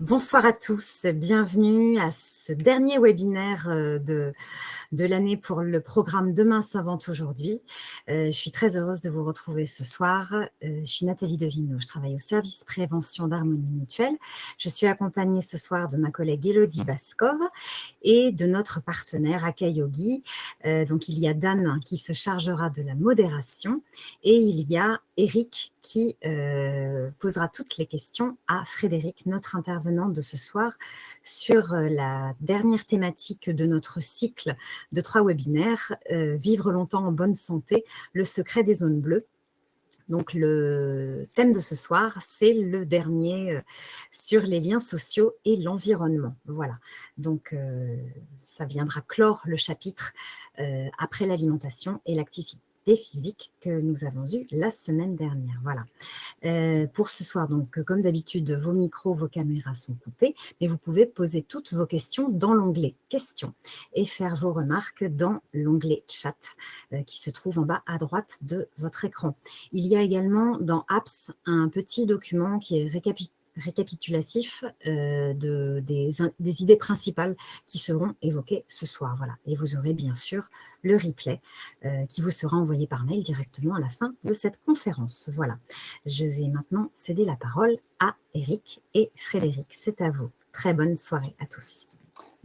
Bonsoir à tous, bienvenue à ce dernier webinaire de l'année pour le programme Demain s'invente aujourd'hui. Je suis très heureuse de vous retrouver ce soir. Je suis Nathalie Devineau, je travaille au service prévention d'Harmonie Mutuelle. Je suis accompagnée ce soir de ma collègue Élodie Baskov et de notre partenaire Accueil Yogi. Donc il y a Dan qui se chargera de la modération et il y a Eric qui posera toutes les questions à Frédéric, notre intervenant de ce soir, sur la dernière thématique de notre cycle de 3 webinaires, Vivre longtemps en bonne santé, le secret des zones bleues. Donc le thème de ce soir, c'est le dernier sur les liens sociaux et l'environnement. Voilà, donc ça viendra clore le chapitre après l'alimentation et l'activité physique que nous avons eue la semaine dernière. Voilà. Pour ce soir, donc, comme d'habitude, vos micros, vos caméras sont coupés, mais vous pouvez poser toutes vos questions dans l'onglet questions et faire vos remarques dans l'onglet chat qui se trouve en bas à droite de votre écran. Il y a également dans Apps un petit document qui est récapitulatif des idées principales qui seront évoquées ce soir. Voilà. Et vous aurez bien sûr le replay qui vous sera envoyé par mail directement à la fin de cette conférence. Voilà. Je vais maintenant céder la parole à Eric et Frédéric. C'est à vous. Très bonne soirée à tous.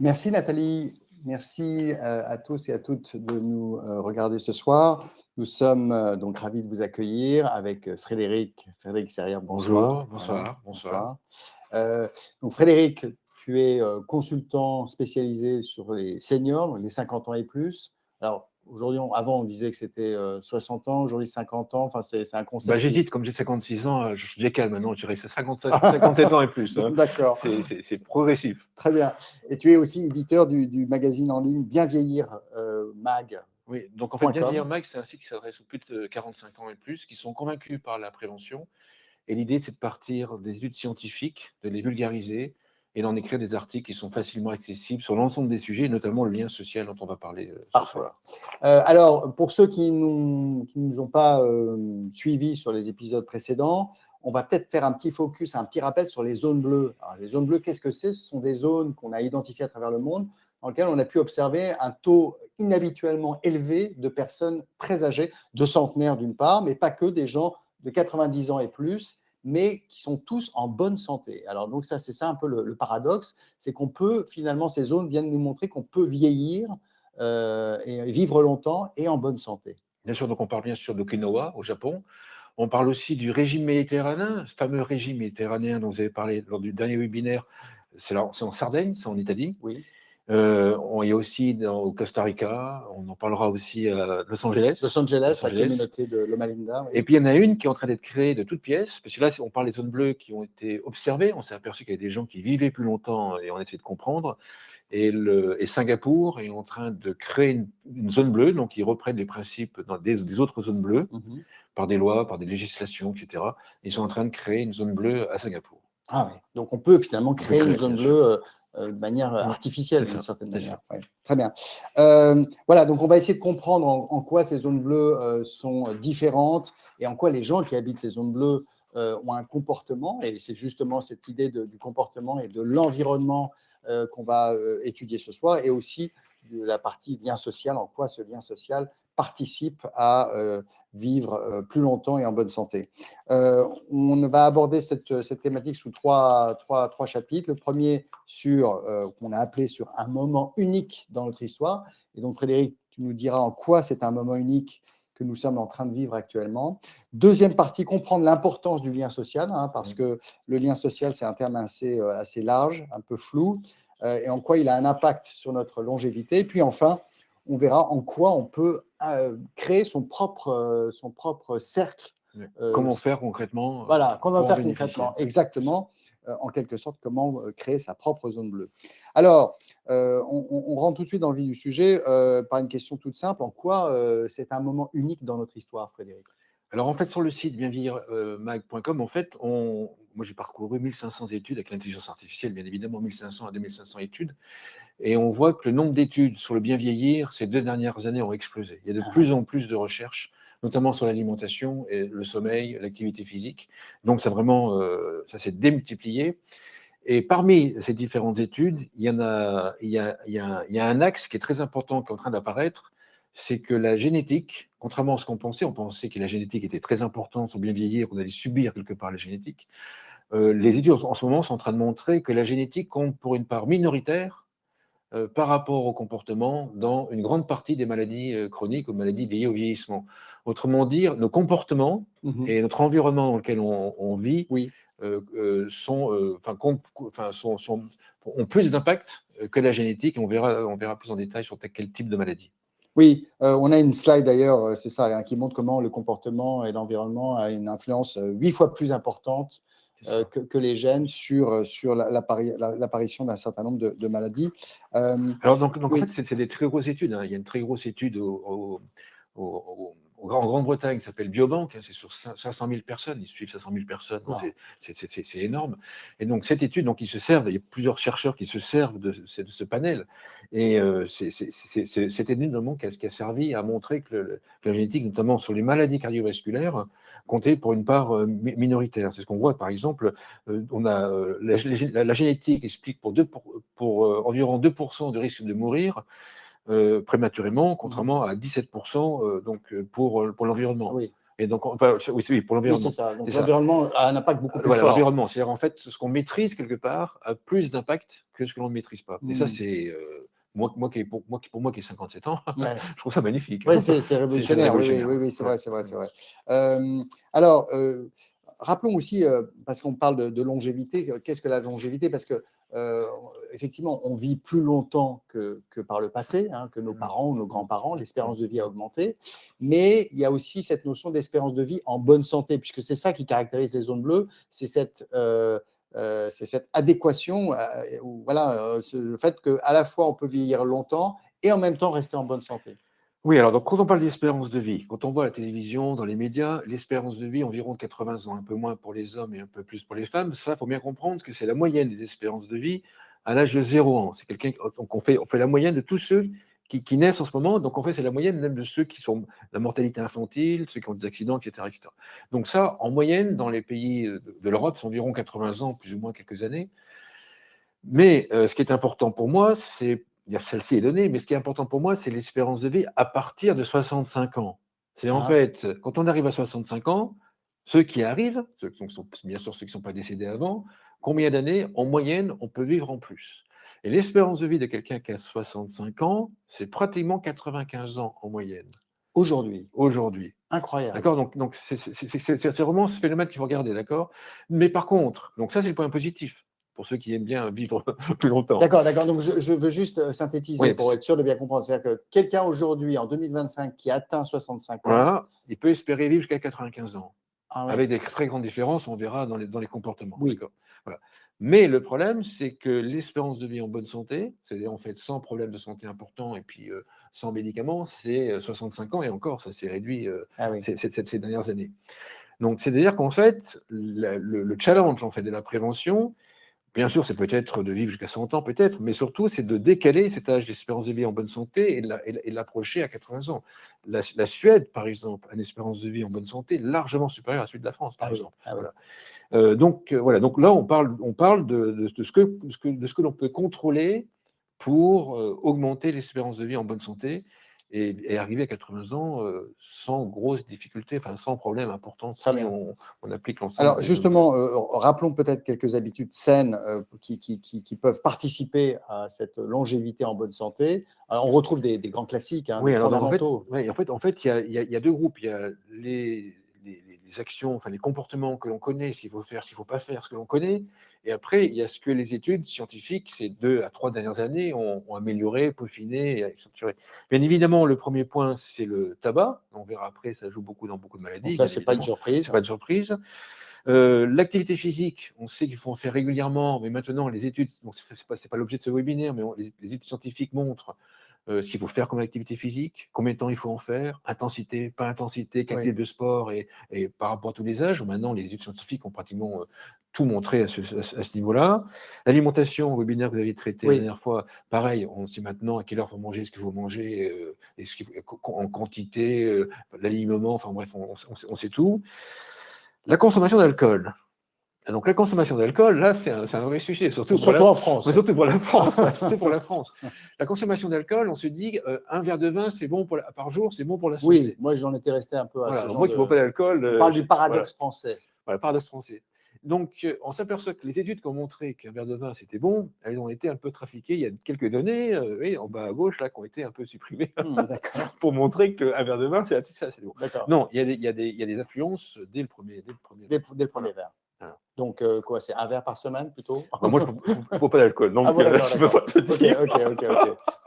Merci Nathalie. Merci à tous et à toutes de nous regarder ce soir. Nous sommes donc ravis de vous accueillir avec Frédéric. Frédéric Serrière, bonsoir. Bonjour, bonsoir. Donc Frédéric, tu es consultant spécialisé sur les seniors, les 50 ans et plus. Alors aujourd'hui, avant on disait que c'était 60 ans, aujourd'hui 50 ans, enfin c'est un concept. J'hésite, comme j'ai 56 ans, je décale maintenant, je dirais que c'est 57 ans et plus. Hein. D'accord. C'est progressif. Très bien. Et tu es aussi éditeur du magazine en ligne Bien Vieillir Mag. Oui, donc en fait, Bien Vieillir Mag, c'est un site qui s'adresse aux plus de 45 ans et plus, qui sont convaincus par la prévention. Et l'idée, c'est de partir des études scientifiques, de les vulgariser et d'en écrire des articles qui sont facilement accessibles sur l'ensemble des sujets, notamment le lien social dont on va parler ce soir. Alors, pour ceux qui ne nous ont pas suivis sur les épisodes précédents, on va peut-être faire un petit focus, un petit rappel sur les zones bleues. Alors, les zones bleues, qu'est-ce que c'est? Ce sont des zones qu'on a identifiées à travers le monde dans lesquelles on a pu observer un taux inhabituellement élevé de personnes très âgées, de centenaires d'une part, mais pas que, des gens de 90 ans et plus, mais qui sont tous en bonne santé. Alors, donc ça, c'est ça un peu le paradoxe, c'est qu'on peut, finalement, ces zones viennent nous montrer qu'on peut vieillir et vivre longtemps et en bonne santé. Bien sûr, donc on parle bien sûr d'Okinawa, au Japon. On parle aussi du régime méditerranéen, ce fameux régime méditerranéen dont vous avez parlé lors du dernier webinaire. C'est en Sardaigne, c'est en Italie. Oui. Il y a aussi au Costa Rica, on en parlera aussi à Los Angeles. La communauté de Loma Linda. Oui. Et puis il y en a une qui est en train d'être créée de toutes pièces, parce que là, on parle des zones bleues qui ont été observées. On s'est aperçu qu'il y a des gens qui vivaient plus longtemps et on essaie de comprendre. Et Singapour est en train de créer une zone bleue, donc ils reprennent les principes dans des autres zones bleues, par des lois, par des législations, etc. Ils sont en train de créer une zone bleue à Singapour. Ah oui, donc on peut finalement créer une zone bleue de manière artificielle, d'une certaine manière. Ouais. Très bien. Voilà, donc on va essayer de comprendre en quoi ces zones bleues sont différentes et en quoi les gens qui habitent ces zones bleues ont un comportement. Et c'est justement cette idée du comportement et de l'environnement qu'on va étudier ce soir, et aussi de la partie lien social, en quoi ce lien social participe à vivre plus longtemps et en bonne santé. On va aborder cette thématique sous trois chapitres. Le premier qu'on a appelé sur un moment unique dans notre histoire. Et donc Frédéric, tu nous diras en quoi c'est un moment unique que nous sommes en train de vivre actuellement. Deuxième partie, comprendre l'importance du lien social, parce que le lien social, c'est un terme assez large, un peu flou, et en quoi il a un impact sur notre longévité. Puis enfin, on verra en quoi on peut créer son propre cercle. Comment faire concrètement? Voilà, comment faire concrètement, exactement, en quelque sorte, comment créer sa propre zone bleue. Alors, on rentre tout de suite dans le vif du sujet par une question toute simple. En quoi c'est un moment unique dans notre histoire, Frédéric? Alors, en fait, sur le site bienvieillirmag.com, en fait, moi, j'ai parcouru 1500 études avec l'intelligence artificielle, bien évidemment, 1500 à 2500 études. Et on voit que le nombre d'études sur le bien vieillir, ces 2 dernières années, ont explosé. Il y a de plus en plus de recherches, notamment sur l'alimentation, et le sommeil, l'activité physique. Donc, ça s'est démultiplié. Et parmi ces différentes études, il y a un axe qui est très important qui est en train d'apparaître, c'est que la génétique, contrairement à ce qu'on pensait que la génétique était très importante, sur bien vieillir, qu'on allait subir quelque part la génétique. Les études en ce moment sont en train de montrer que la génétique compte pour une part minoritaire par rapport au comportement dans une grande partie des maladies chroniques ou maladies liées au vieillissement. Autrement dit, nos comportements et notre environnement dans lequel on vit ont plus d'impact que la génétique. On verra plus en détail sur quel type de maladie. Oui, on a une slide d'ailleurs, c'est ça, hein, qui montre comment le comportement et l'environnement a une influence 8 fois plus importante que les gènes sur l'apparition d'un certain nombre de maladies. Alors, donc oui. en fait, c'est des très grosses études. Hein. Il y a une très grosse étude en Grande-Bretagne qui s'appelle Biobank. Hein, c'est sur 500 000 personnes. Ils suivent 500 000 personnes. Wow. C'est énorme. Et donc, cette étude, donc, ils se servent, il y a plusieurs chercheurs qui se servent de ce panel. Et cette étude, notamment, qui a servi à montrer que la génétique, notamment sur les maladies cardiovasculaires, comptait pour une part minoritaire. C'est ce qu'on voit, par exemple, on a la génétique explique pour environ 2% de risque de mourir prématurément, contrairement à 17% pour l'environnement. Oui. Et donc, enfin, oui, pour l'environnement. Oui, c'est ça. Donc, l'environnement a un impact beaucoup plus fort. L'environnement, c'est-à-dire, en fait, ce qu'on maîtrise quelque part a plus d'impact que ce que l'on ne maîtrise pas. Et ça, c'est... pour moi qui ai 57 ans, je trouve ça magnifique. Oui, c'est révolutionnaire. Oui, c'est vrai. Alors, rappelons aussi, parce qu'on parle de longévité, qu'est-ce que la longévité? Parce que, effectivement, on vit plus longtemps que par le passé, hein, que nos parents ou nos grands-parents. L'espérance de vie a augmenté. Mais il y a aussi cette notion d'espérance de vie en bonne santé, puisque c'est ça qui caractérise les zones bleues, c'est cette adéquation, le fait qu'à la fois on peut vieillir longtemps et en même temps rester en bonne santé. Oui, alors donc, quand on parle d'espérance de vie, quand on voit à la télévision, dans les médias, l'espérance de vie environ 80 ans, un peu moins pour les hommes et un peu plus pour les femmes, ça, il faut bien comprendre que c'est la moyenne des espérances de vie à l'âge de 0 ans. C'est quelqu'un, donc on fait la moyenne de tous ceux qui naissent en ce moment, donc en fait c'est la moyenne même de ceux qui sont la mortalité infantile, ceux qui ont des accidents, etc. Donc ça, en moyenne, dans les pays de l'Europe, c'est environ 80 ans, plus ou moins quelques années. Mais ce qui est important pour moi, celle-ci est donnée, mais ce qui est important pour moi, c'est l'espérance de vie à partir de 65 ans. C'est en fait, quand on arrive à 65 ans, ceux qui arrivent, bien sûr ceux qui ne sont pas décédés avant, combien d'années, en moyenne, on peut vivre en plus? Et l'espérance de vie de quelqu'un qui a 65 ans, c'est pratiquement 95 ans en moyenne. Aujourd'hui. Incroyable. D'accord, donc c'est vraiment ce phénomène qu'il faut regarder, d'accord? Mais par contre, donc ça c'est le point positif pour ceux qui aiment bien vivre plus longtemps. D'accord. Donc, je veux juste synthétiser pour être sûr de bien comprendre. C'est-à-dire que quelqu'un aujourd'hui, en 2025, qui atteint 65 ans… Voilà, il peut espérer vivre jusqu'à 95 ans. Avec des très grandes différences, on verra dans les comportements. Oui. Voilà. Mais le problème, c'est que l'espérance de vie en bonne santé, c'est-à-dire en fait sans problème de santé important et puis sans médicaments, c'est 65 ans et encore, ça s'est réduit ces dernières années. Donc, c'est-à-dire qu'en fait, le challenge en fait, de la prévention, bien sûr, c'est peut-être de vivre jusqu'à 100 ans, peut-être, mais surtout, c'est de décaler cet âge d'espérance de vie en bonne santé et de l'approcher à 80 ans. La Suède, par exemple, a une espérance de vie en bonne santé largement supérieure à celui de la France, par exemple. Voilà. Donc là, on parle de ce que l'on peut contrôler pour augmenter l'espérance de vie en bonne santé et arriver à 80 ans sans grosse difficulté, enfin sans problème important si on applique l'ensemble. Alors justement, rappelons peut-être quelques habitudes saines qui peuvent participer à cette longévité en bonne santé. Alors, on retrouve des grands classiques, des fondamentaux. En fait, il y a deux groupes. Il y a les actions, enfin les comportements que l'on connaît, ce qu'il faut faire, ce qu'il ne faut pas faire, ce que l'on connaît. Et après, il y a ce que les études scientifiques, ces 2 à 3 dernières années, ont amélioré, peaufiné et accentué. Bien évidemment, le premier point, c'est le tabac. On verra après, ça joue beaucoup dans beaucoup de maladies. Donc là, ce n'est pas une surprise. Ce n'est pas une surprise. L'activité physique, on sait qu'il faut en faire régulièrement, mais maintenant, les études, c'est pas l'objet de ce webinaire, mais les études scientifiques montrent ce qu'il faut faire comme activité physique, combien de temps il faut en faire, intensité, pas intensité, quel type de sport, et par rapport à tous les âges. Maintenant, les études scientifiques ont pratiquement tout montré à ce niveau-là. L'alimentation, au webinaire que vous avez traité la dernière fois, pareil, on sait maintenant à quelle heure il faut manger, ce qu'il faut manger, en quantité, l'alignement, enfin bref, on sait tout. La consommation d'alcool. Donc la consommation d'alcool, là, c'est un vrai sujet, Surtout en France. Mais surtout pour la France. Surtout pour la France. La consommation d'alcool, on se dit un verre de vin, c'est bon par jour, c'est bon pour la santé. Oui, moi j'en étais resté un peu à ce genre moi qui ne bois pas d'alcool. On parle du paradoxe français. Voilà, paradoxe français. Donc, on s'aperçoit que les études qui ont montré qu'un verre de vin, c'était bon, elles ont été un peu trafiquées. Il y a quelques données, oui, en bas à gauche, là, qui ont été un peu supprimées pour montrer qu'un verre de vin, c'est bon. Non, il y a des influences dès le premier verre. Voilà. Donc, quoi, c'est un verre par semaine plutôt? Moi, je ne bois pas d'alcool, donc je peux pas te dire. Ok.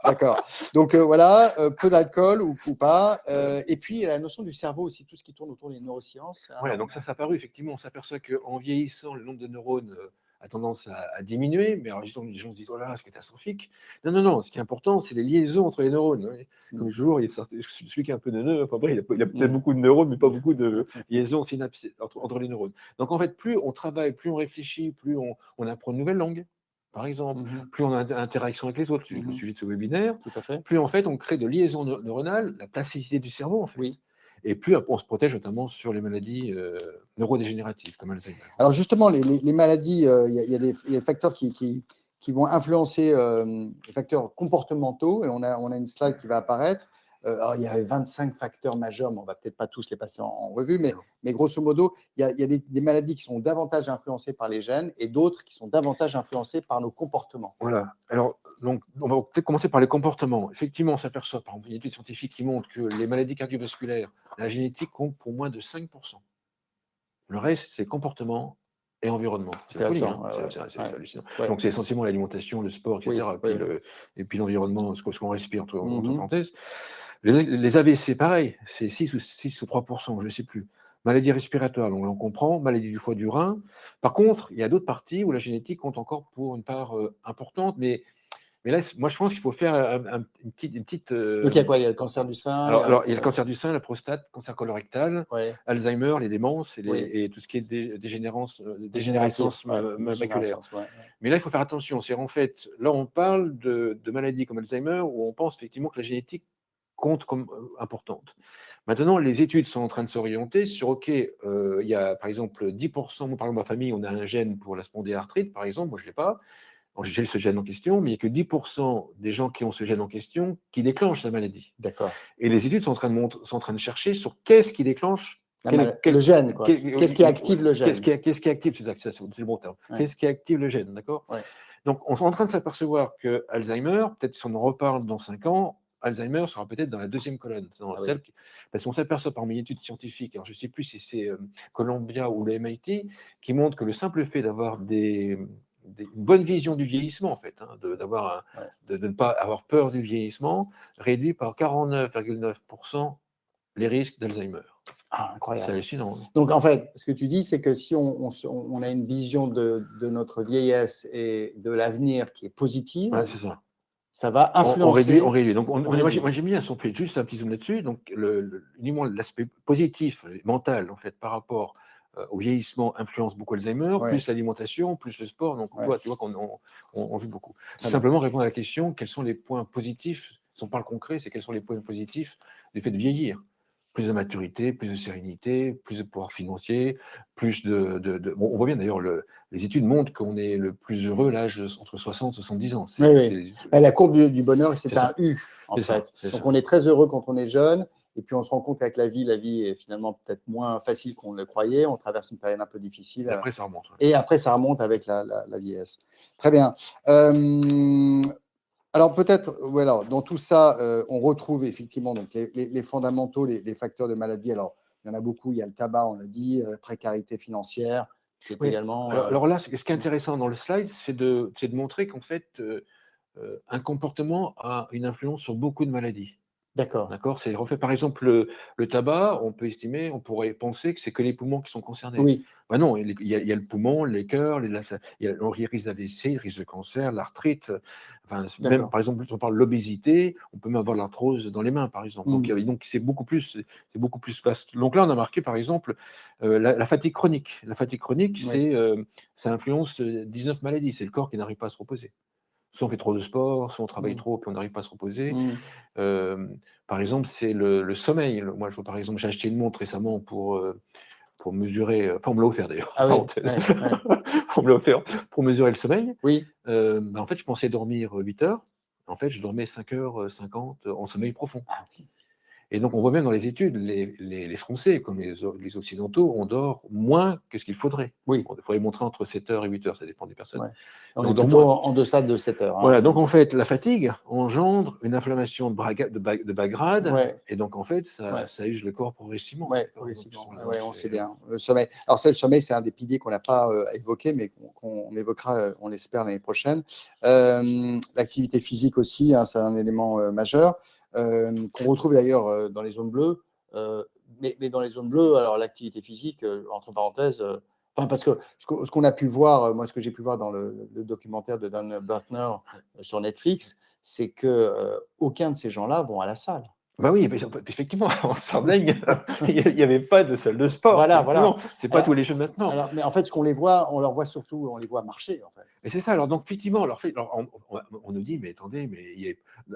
D'accord. Donc, voilà, peu d'alcool ou pas. Et puis, la notion du cerveau aussi, tout ce qui tourne autour des neurosciences. Voilà, donc ça apparu, effectivement, on s'aperçoit qu'en vieillissant, le nombre de neurones a tendance à diminuer, mais alors les gens se disent, oh là, c'est catastrophique. Non, ce qui est important, c'est les liaisons entre les neurones. Comme toujours, celui qui a un peu de nœuds, enfin, il a peut-être beaucoup de neurones, mais pas beaucoup de liaisons synapses entre les neurones. Donc en fait, plus on travaille, plus on réfléchit, plus on apprend une nouvelle langue, par exemple, plus on a interaction avec les autres, c'est le sujet de ce webinaire, plus en fait on crée de liaisons neuronales, la plasticité du cerveau en fait. Oui. Et plus on se protège notamment sur les maladies neurodégénératives comme Alzheimer. Alors justement, les maladies, il y a des facteurs qui vont influencer les facteurs comportementaux, et on a une slide qui va apparaître. Alors, il y avait 25 facteurs majeurs, mais on ne va peut-être pas tous les passer en revue, mais grosso modo, il y a des maladies qui sont davantage influencées par les gènes et d'autres qui sont davantage influencées par nos comportements. Voilà. Alors, donc, on va peut-être commencer par les comportements. Effectivement, on s'aperçoit, par exemple, une étude scientifique qui montre que les maladies cardiovasculaires, la génétique compte pour moins de 5%. Le reste, c'est comportement et environnement. C'est hallucinant. Donc, c'est essentiellement l'alimentation, le sport, etc. Et puis l'environnement, ce qu'on respire, entre parenthèses. Les AVC, pareil, c'est 6 ou 3%, je ne sais plus. Maladie respiratoire, donc on comprend, maladie du foie, du rein. Par contre, il y a d'autres parties où la génétique compte encore pour une part importante, mais là, moi, je pense qu'il faut faire une petite. Donc, il y a quoi? Il y a le cancer du sein. Alors, il y a le cancer du sein, la prostate, cancer colorectal, Alzheimer, les démences et tout ce qui est dégénérescence maculaire. Mais là, il faut faire attention. C'est en fait, là, on parle de maladies comme Alzheimer où on pense effectivement que la génétique compte comme importante. Maintenant, les études sont en train de s'orienter sur, OK, il y a par exemple 10%, moi, par exemple, ma famille, on a un gène pour la spondylarthrite, par exemple, moi, je ne l'ai pas. J'ai ce gène en question, mais il n'y a que 10% des gens qui ont ce gène en question qui déclenchent la maladie. D'accord. Et les études sont en train de chercher sur qu'est-ce qui déclenche le gène. Qu'est-ce qui active le gène? Qu'est-ce qui active, c'est le bon terme. Qu'est-ce qui active le gène, d'accord? Donc, on est en train de s'apercevoir que Alzheimer, peut-être si on en reparle dans 5 ans, Alzheimer sera peut-être dans la deuxième colonne. Parce qu'on s'aperçoit parmi une étude scientifique, alors je ne sais plus si c'est Columbia ou le MIT, qui montre que le simple fait d'avoir une bonne vision du vieillissement, en fait, de ne pas avoir peur du vieillissement, réduit par 49,9% les risques d'Alzheimer. Ah, incroyable. C'est hallucinant. Donc, en fait, ce que tu dis, c'est que si on a une vision de notre vieillesse et de l'avenir qui est positive, c'est ça. Ça va influencer. On réduit. Donc, moi, j'aime bien, si on fait juste un petit zoom là-dessus, donc uniquement l'aspect positif, mental, en fait, par rapport au vieillissement influence beaucoup Alzheimer, plus l'alimentation, plus le sport. Donc, tu vois qu'on joue beaucoup. Simplement répondre à la question, quels sont les points positifs, si on parle concret, c'est quels sont les points positifs du fait de vieillir? Plus de maturité, plus de sérénité, plus de pouvoir financier, plus bon, on voit bien d'ailleurs, les études montrent qu'on est le plus heureux à l'âge entre 60 et 70 ans. La courbe du bonheur, c'est un U, en fait. Donc, on est très heureux quand on est jeune, et puis on se rend compte qu'avec la vie est finalement peut-être moins facile qu'on le croyait. On traverse une période un peu difficile. Et après, ça remonte. Et après, ça remonte avec la vieillesse. Très bien. Alors peut-être, dans tout ça, on retrouve effectivement donc, les fondamentaux, les facteurs de maladie. Alors, il y en a beaucoup, il y a le tabac, on l'a dit, précarité financière, qui est également… Alors là, ce qui est intéressant dans le slide, c'est de montrer qu'en fait, un comportement a une influence sur beaucoup de maladies. D'accord. C'est refait. Par exemple, le tabac, on pourrait penser que c'est que les poumons qui sont concernés. Oui. Ben non, il y a le poumon, les cœurs, il y a le risque d'AVC, le risque de cancer, l'arthrite. Enfin, même, par exemple, quand on parle de l'obésité, on peut même avoir l'arthrose dans les mains, par exemple. Donc c'est beaucoup plus vaste. Donc là, on a marqué, par exemple, la fatigue chronique. La fatigue chronique, ça influence 19 maladies. C'est le corps qui n'arrive pas à se reposer. Soit on fait trop de sport, soit on travaille trop, puis on n'arrive pas à se reposer. Par exemple, c'est le sommeil. Moi, par exemple, j'ai acheté une montre récemment pour pour mesurer, enfin on me l'a offert d'ailleurs, Ah oui, parenthèse. ouais. On me l'a offert pour mesurer le sommeil. Oui, En fait, je pensais dormir 8 heures. En fait, je dormais 5h50 en sommeil profond. ah oui, Et donc, on voit même dans les études, les Français, comme les Occidentaux, on dort moins que ce qu'il faudrait. oui, Il faudrait montrer entre 7 heures et 8 heures, ça dépend des personnes. ouais. On Mais est on dort plutôt moins. en deçà de 7 heures. Voilà, Hein. donc en fait, la fatigue engendre une inflammation de bas grade, Ouais. et donc en fait, Ouais. ça use le corps progressivement. Oui, D'accord. progressivement. Donc, Ouais, on sait bien. Le sommeil. Alors, ça, le sommeil, c'est un des piliers qu'on n'a pas évoqué, mais qu'on évoquera, on l'espère, l'année prochaine. L'activité physique aussi, hein, c'est un élément majeur, qu'on retrouve d'ailleurs dans les zones bleues. Mais dans les zones bleues, alors l'activité physique, entre parenthèses, enfin, parce que ce qu'on a pu voir, moi, ce que j'ai pu voir dans le documentaire de Dan Buettner sur Netflix, c'est que aucun de ces gens-là vont à la salle. bah oui, effectivement, en Sardaigne, il n'y avait pas de salle de sport. Voilà, voilà. Non, c'est pas tous les jeunes maintenant. Alors, mais en fait, ce qu'on les voit, on leur voit surtout, on les voit marcher, en fait. Et c'est ça, alors donc effectivement, on nous dit, mais attendez,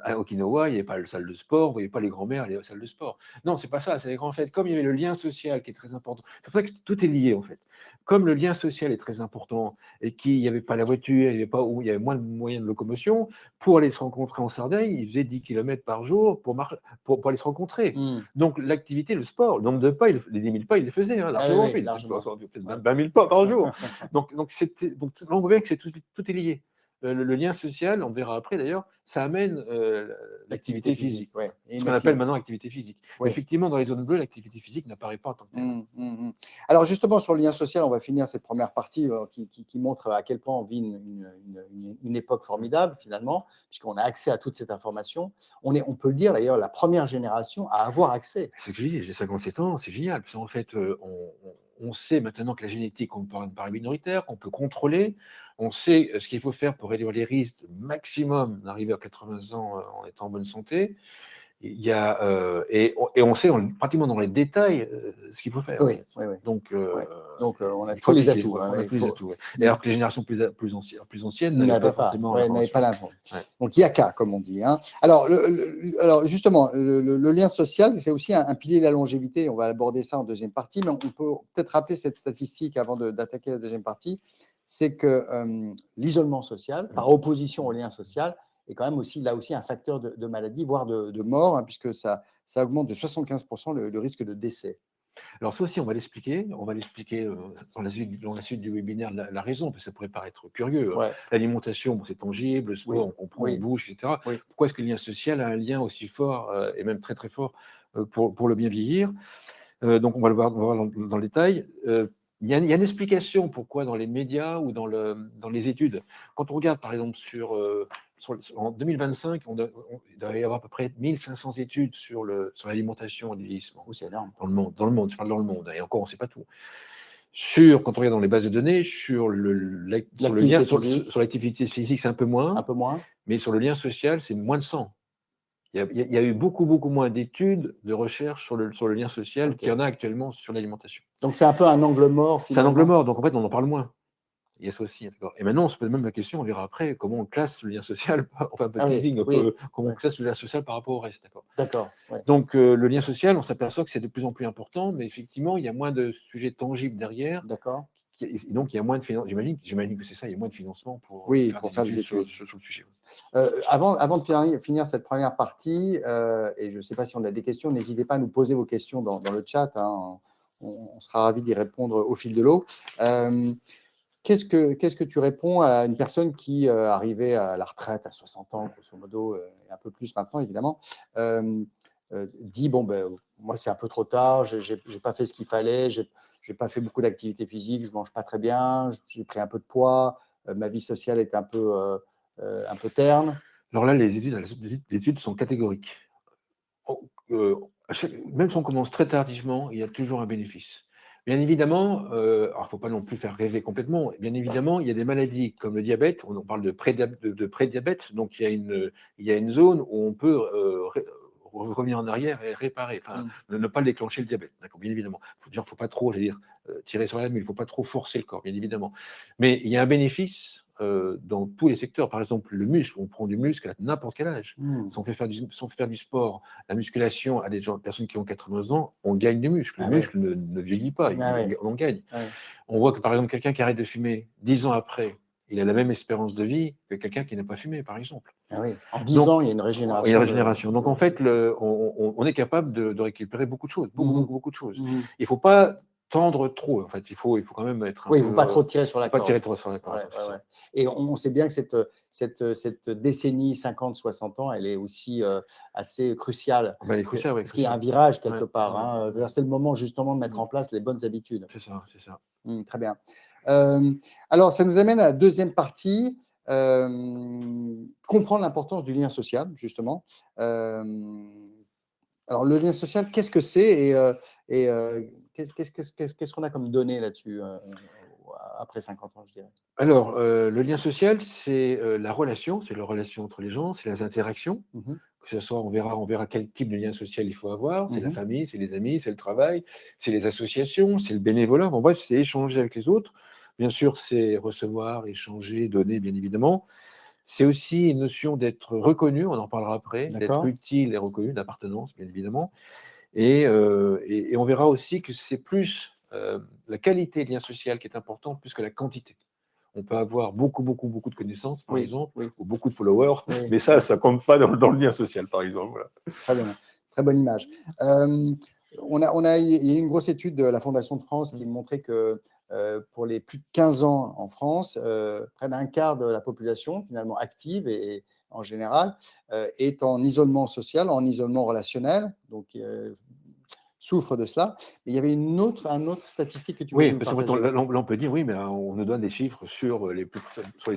à Okinawa, il n'y avait pas de salle de sport, vous ne voyez pas les grands-mères aller à la salle de sport. Non, c'est pas ça, c'est en fait, comme il y avait le lien social qui est très important, c'est pour ça que tout est lié en fait. Comme le lien social est très important et qu'il n'y avait pas la voiture, il y avait moins de moyens de locomotion, pour aller se rencontrer en Sardaigne, ils faisaient 10 km par jour pour aller se rencontrer. Donc l'activité, le sport, le nombre de pas, les 10 000 pas, ils les faisaient, hein, largement, oui, plus, largement. peut-être 20 000 pas par jour. Donc là, on voit bien que tout est lié. Le lien social, on verra après d'ailleurs, ça amène l'activité physique. Ouais. Ce qu'on appelle maintenant activité physique. Ouais. Effectivement, dans les zones bleues, l'activité physique n'apparaît pas en tant que telle. Alors justement, sur le lien social, on va finir cette première partie qui montre à quel point on vit une époque formidable finalement, puisqu'on a accès à toute cette information. On peut le dire d'ailleurs, la première génération à avoir accès. C'est ce que je dis, j'ai 57 ans, c'est génial. Parce qu'en fait, on sait maintenant que la génétique, on paraît minoritaire, qu'on peut contrôler. On sait ce qu'il faut faire pour réduire les risques maximum d'arriver à 80 ans en étant en bonne santé. Il y a, et on sait pratiquement dans les détails ce qu'il faut faire. Oui, oui, oui. Donc, on a tous les atouts. On a tous les atouts. Et alors que les générations plus anciennes n'avaient pas forcément l'information. Donc, il y a qu'à, comme on dit. Hein. Alors, justement, le lien social, c'est aussi un pilier de la longévité. On va aborder ça en deuxième partie, mais on peut peut-être rappeler cette statistique avant d'attaquer la deuxième partie. C'est que l'isolement social, par opposition au lien social, est quand même aussi, là aussi, un facteur de maladie, voire de mort, hein, puisque ça augmente de 75% le risque de décès. Alors ça aussi, on va l'expliquer dans la suite du webinaire, la raison, parce que ça pourrait paraître curieux. Ouais. L'alimentation, c'est tangible, le sport, on comprend, on bouge, etc. Oui. Pourquoi est-ce que le lien social a un lien aussi fort, et même très très fort, pour le bien vieillir? Donc on va le voir dans le détail. Il y a une explication pourquoi dans les médias ou dans les études. Quand on regarde par exemple en 2025, il doit y avoir à peu près 1500 études sur l'alimentation et le vieillissement. C'est énorme. Dans le monde, je parle dans le monde, et encore on ne sait pas tout. Quand on regarde dans les bases de données, sur l'activité physique, c'est un peu moins, mais sur le lien social, c'est moins de 100. Il y a eu beaucoup moins d'études, de recherches sur le lien social qu'il y en a actuellement sur l'alimentation. Donc, c'est un peu un angle mort, finalement. C'est un angle mort, donc en fait, on en parle moins. Il y a ça aussi. Et maintenant, on se pose même la question, on verra après, comment on classe le lien social, enfin un peu de teasing, comment on classe le lien social par rapport au reste. D'accord. Donc, le lien social, on s'aperçoit que c'est de plus en plus important, mais effectivement, il y a moins de sujets tangibles derrière. D'accord. Donc, il y a moins de financement. J'imagine que c'est ça, il y a moins de financement pour faire des études sur le sujet. Avant de finir cette première partie, et je ne sais pas si on a des questions, n'hésitez pas à nous poser vos questions dans le chat. Hein, on sera ravis d'y répondre au fil de l'eau. Qu'est-ce que tu réponds à une personne qui, arrivée à la retraite à 60 ans, grosso modo, et un peu plus maintenant, évidemment, dit, moi, c'est un peu trop tard, je n'ai pas fait ce qu'il fallait, je n'ai pas fait beaucoup d'activité physique, je ne mange pas très bien, j'ai pris un peu de poids, ma vie sociale est un peu terne. Alors là, les études sont catégoriques. Même si on commence très tardivement, il y a toujours un bénéfice. Bien évidemment, alors il ne faut pas non plus faire rêver complètement, bien évidemment, il y a des maladies comme le diabète, on parle de prédiabète, donc il y a une zone où on peut revenir en arrière et réparer, ne pas déclencher le diabète, bien évidemment. Il ne faut pas trop, tirer sur la mais il ne faut pas trop forcer le corps, bien évidemment. Mais il y a un bénéfice dans tous les secteurs. Par exemple, le muscle, on prend du muscle à n'importe quel âge. Si on fait faire du sport, la musculation à des personnes qui ont 80 ans, on gagne du muscle. Le muscle ne vieillit pas, on gagne. On voit que par exemple, quelqu'un qui arrête de fumer 10 ans après, il a la même espérance de vie que quelqu'un qui n'a pas fumé, par exemple. En 10 ans, il y a une régénération. Il y a une régénération. Donc en fait, on est capable de récupérer beaucoup de choses, beaucoup de choses. Il ne faut pas tendre trop. En fait, il faut quand même être il ne faut pas trop tirer sur la corde. Pas tirer trop sur la corde. Et on sait bien que cette décennie 50-60 ans, elle est aussi assez cruciale. Elle est cruciale, parce qu'il y a un virage quelque part. C'est le moment justement de mettre en place les bonnes habitudes. C'est ça. Très bien. Alors, ça nous amène à la deuxième partie. Comprendre l'importance du lien social, justement. Alors, le lien social, qu'est-ce que c'est et qu'est-ce qu'on a comme données là-dessus après 50 ans, je dirais? Alors, le lien social, c'est la relation, c'est la relation entre les gens, c'est les interactions. Que ce soit, on verra quel type de lien social il faut avoir. C'est la famille, c'est les amis, c'est le travail, c'est les associations, c'est le bénévolat. Bon, bref, c'est échanger avec les autres. Bien sûr, c'est recevoir, échanger, donner, bien évidemment. C'est aussi une notion d'être reconnu, on en parlera après, d'être utile et reconnu, d'appartenance, bien évidemment. Et on verra aussi que c'est plus la qualité du lien social qui est importante plus que la quantité. On peut avoir beaucoup de connaissances, par exemple, ou beaucoup de followers, mais ça ne compte pas dans le lien social, par exemple. Voilà. Très bien, très bonne image. Il y a une grosse étude de la Fondation de France qui montrait que pour les plus de 15 ans en France, près d'un quart de la population, finalement active et en général, est en isolement social, en isolement relationnel. Donc, souffre de cela. Mais il y avait une autre statistique que tu voulais nous partager. Oui, parce qu'on peut dire, oui, mais on nous donne des chiffres sur les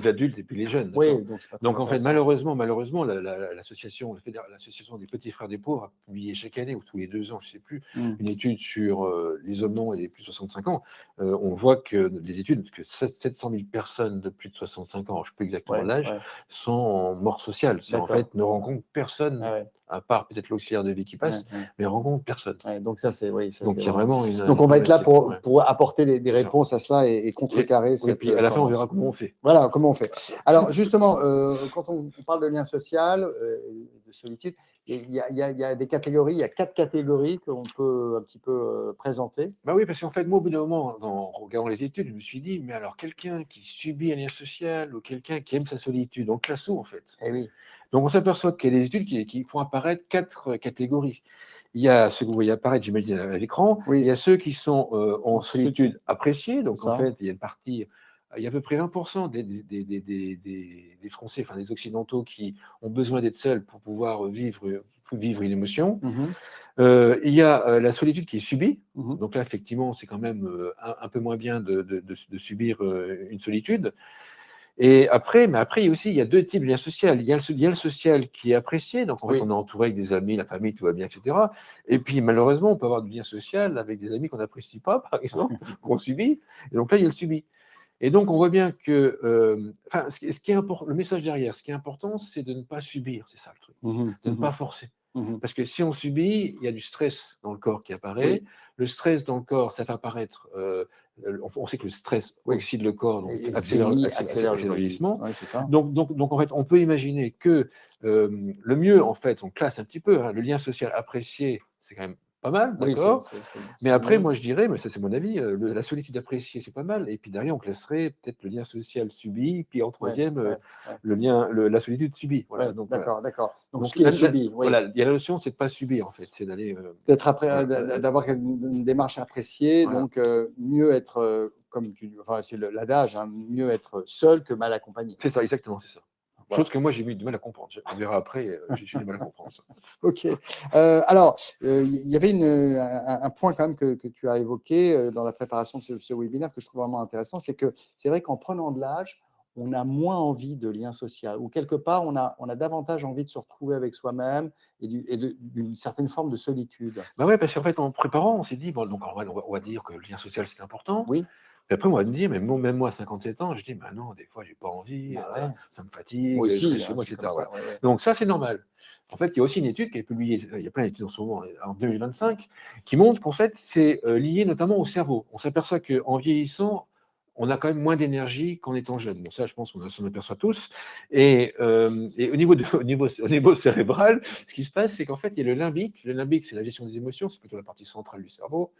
adultes et puis les jeunes. Oui, donc en fait, malheureusement, l'association des petits frères des pauvres a publié chaque année, ou tous les 2 ans, je ne sais plus, une étude sur l'isolement et les plus de 65 ans. On voit que les études, que 700 000 personnes de plus de 65 ans, je ne sais plus exactement l'âge, sont en mort sociale. En fait, ne rencontrent personne. À part peut-être l'auxiliaire de vie qui passe, mais on rencontre personne. Donc ça, c'est donc il y a vraiment donc on va être là pour apporter des réponses à cela et contrecarrer cette. Et puis à la fin, on verra comment on fait. Voilà, comment on fait. Alors justement, quand on parle de lien social, de solitude, il y a des catégories, il y a 4 catégories qu'on peut un petit peu présenter. Oui, parce qu'en fait, moi, au bout d'un moment, en regardant les études, je me suis dit, mais alors quelqu'un qui subit un lien social ou quelqu'un qui aime sa solitude, on classe où en fait? Oui. Donc, on s'aperçoit qu'il y a des études qui font apparaître 4 catégories. Il y a ceux que vous voyez apparaître, j'imagine, à l'écran. Il y a ceux qui sont en solitude appréciée. Donc, en fait, il y a une partie, il y a à peu près 20% des Français, enfin des Occidentaux, qui ont besoin d'être seuls pour pouvoir vivre une émotion. Il y a la solitude qui est subie. Donc là, effectivement, c'est quand même un peu moins bien de subir une solitude. Et après, il y a 2 types de liens sociaux. Il y a le social qui est apprécié, donc en fait, on est entouré avec des amis, la famille, tout va bien, etc. Et puis, malheureusement, on peut avoir du lien social avec des amis qu'on n'apprécie pas, par exemple, qu'on subit. Et donc là, il y a le subi. Et donc, on voit bien que, ce qui est important, le message derrière, ce qui est important, c'est de ne pas subir, c'est ça le truc, de ne pas forcer. Parce que si on subit, il y a du stress dans le corps qui apparaît. Le stress dans le corps, ça fait apparaître. On sait que le stress oxyde le corps, donc accélère le vieillissement. Donc, en fait, on peut imaginer que le mieux, en fait, on classe un petit peu, le lien social apprécié, c'est quand même pas mal, d'accord. Mais après, moi, je dirais, mais ça, c'est mon avis, la solitude appréciée, c'est pas mal. Et puis derrière, on classerait peut-être le lien social subi, puis en troisième, la solitude subie. Voilà, d'accord. Donc, ce qui est subi. Voilà, il y a la notion, c'est de pas subir, en fait, c'est d'aller. D'avoir une démarche appréciée, donc mieux être, c'est l'adage, mieux être seul que mal accompagné. C'est ça, exactement, c'est ça. Chose que moi, j'ai eu du mal à comprendre. On verra après, j'ai eu du mal à comprendre ça. Ok. Alors, il y avait un point quand même que tu as évoqué dans la préparation de ce webinaire que je trouve vraiment intéressant, c'est que c'est vrai qu'en prenant de l'âge, on a moins envie de lien social, ou quelque part, on a davantage envie de se retrouver avec soi-même et d'une certaine forme de solitude. Oui, parce qu'en fait, en préparant, on s'est dit, bon, donc on va dire que le lien social, c'est important. Oui. Et après, on va me dire, même moi, à 57 ans, je dis, non, des fois, j'ai pas envie, ça me fatigue, moi aussi, je serai chez moi, etc. Voilà. Donc ça, c'est normal. En fait, il y a aussi une étude qui est publiée, il y a plein d'études en ce moment, en 2025, qui montre qu'en fait, c'est lié notamment au cerveau. On s'aperçoit qu'en vieillissant, on a quand même moins d'énergie qu'en étant jeune. Bon, ça, je pense qu'on s'en aperçoit tous. Et au niveau cérébral, ce qui se passe, c'est qu'en fait, il y a le limbique. Le limbique, c'est la gestion des émotions, c'est plutôt la partie centrale du cerveau.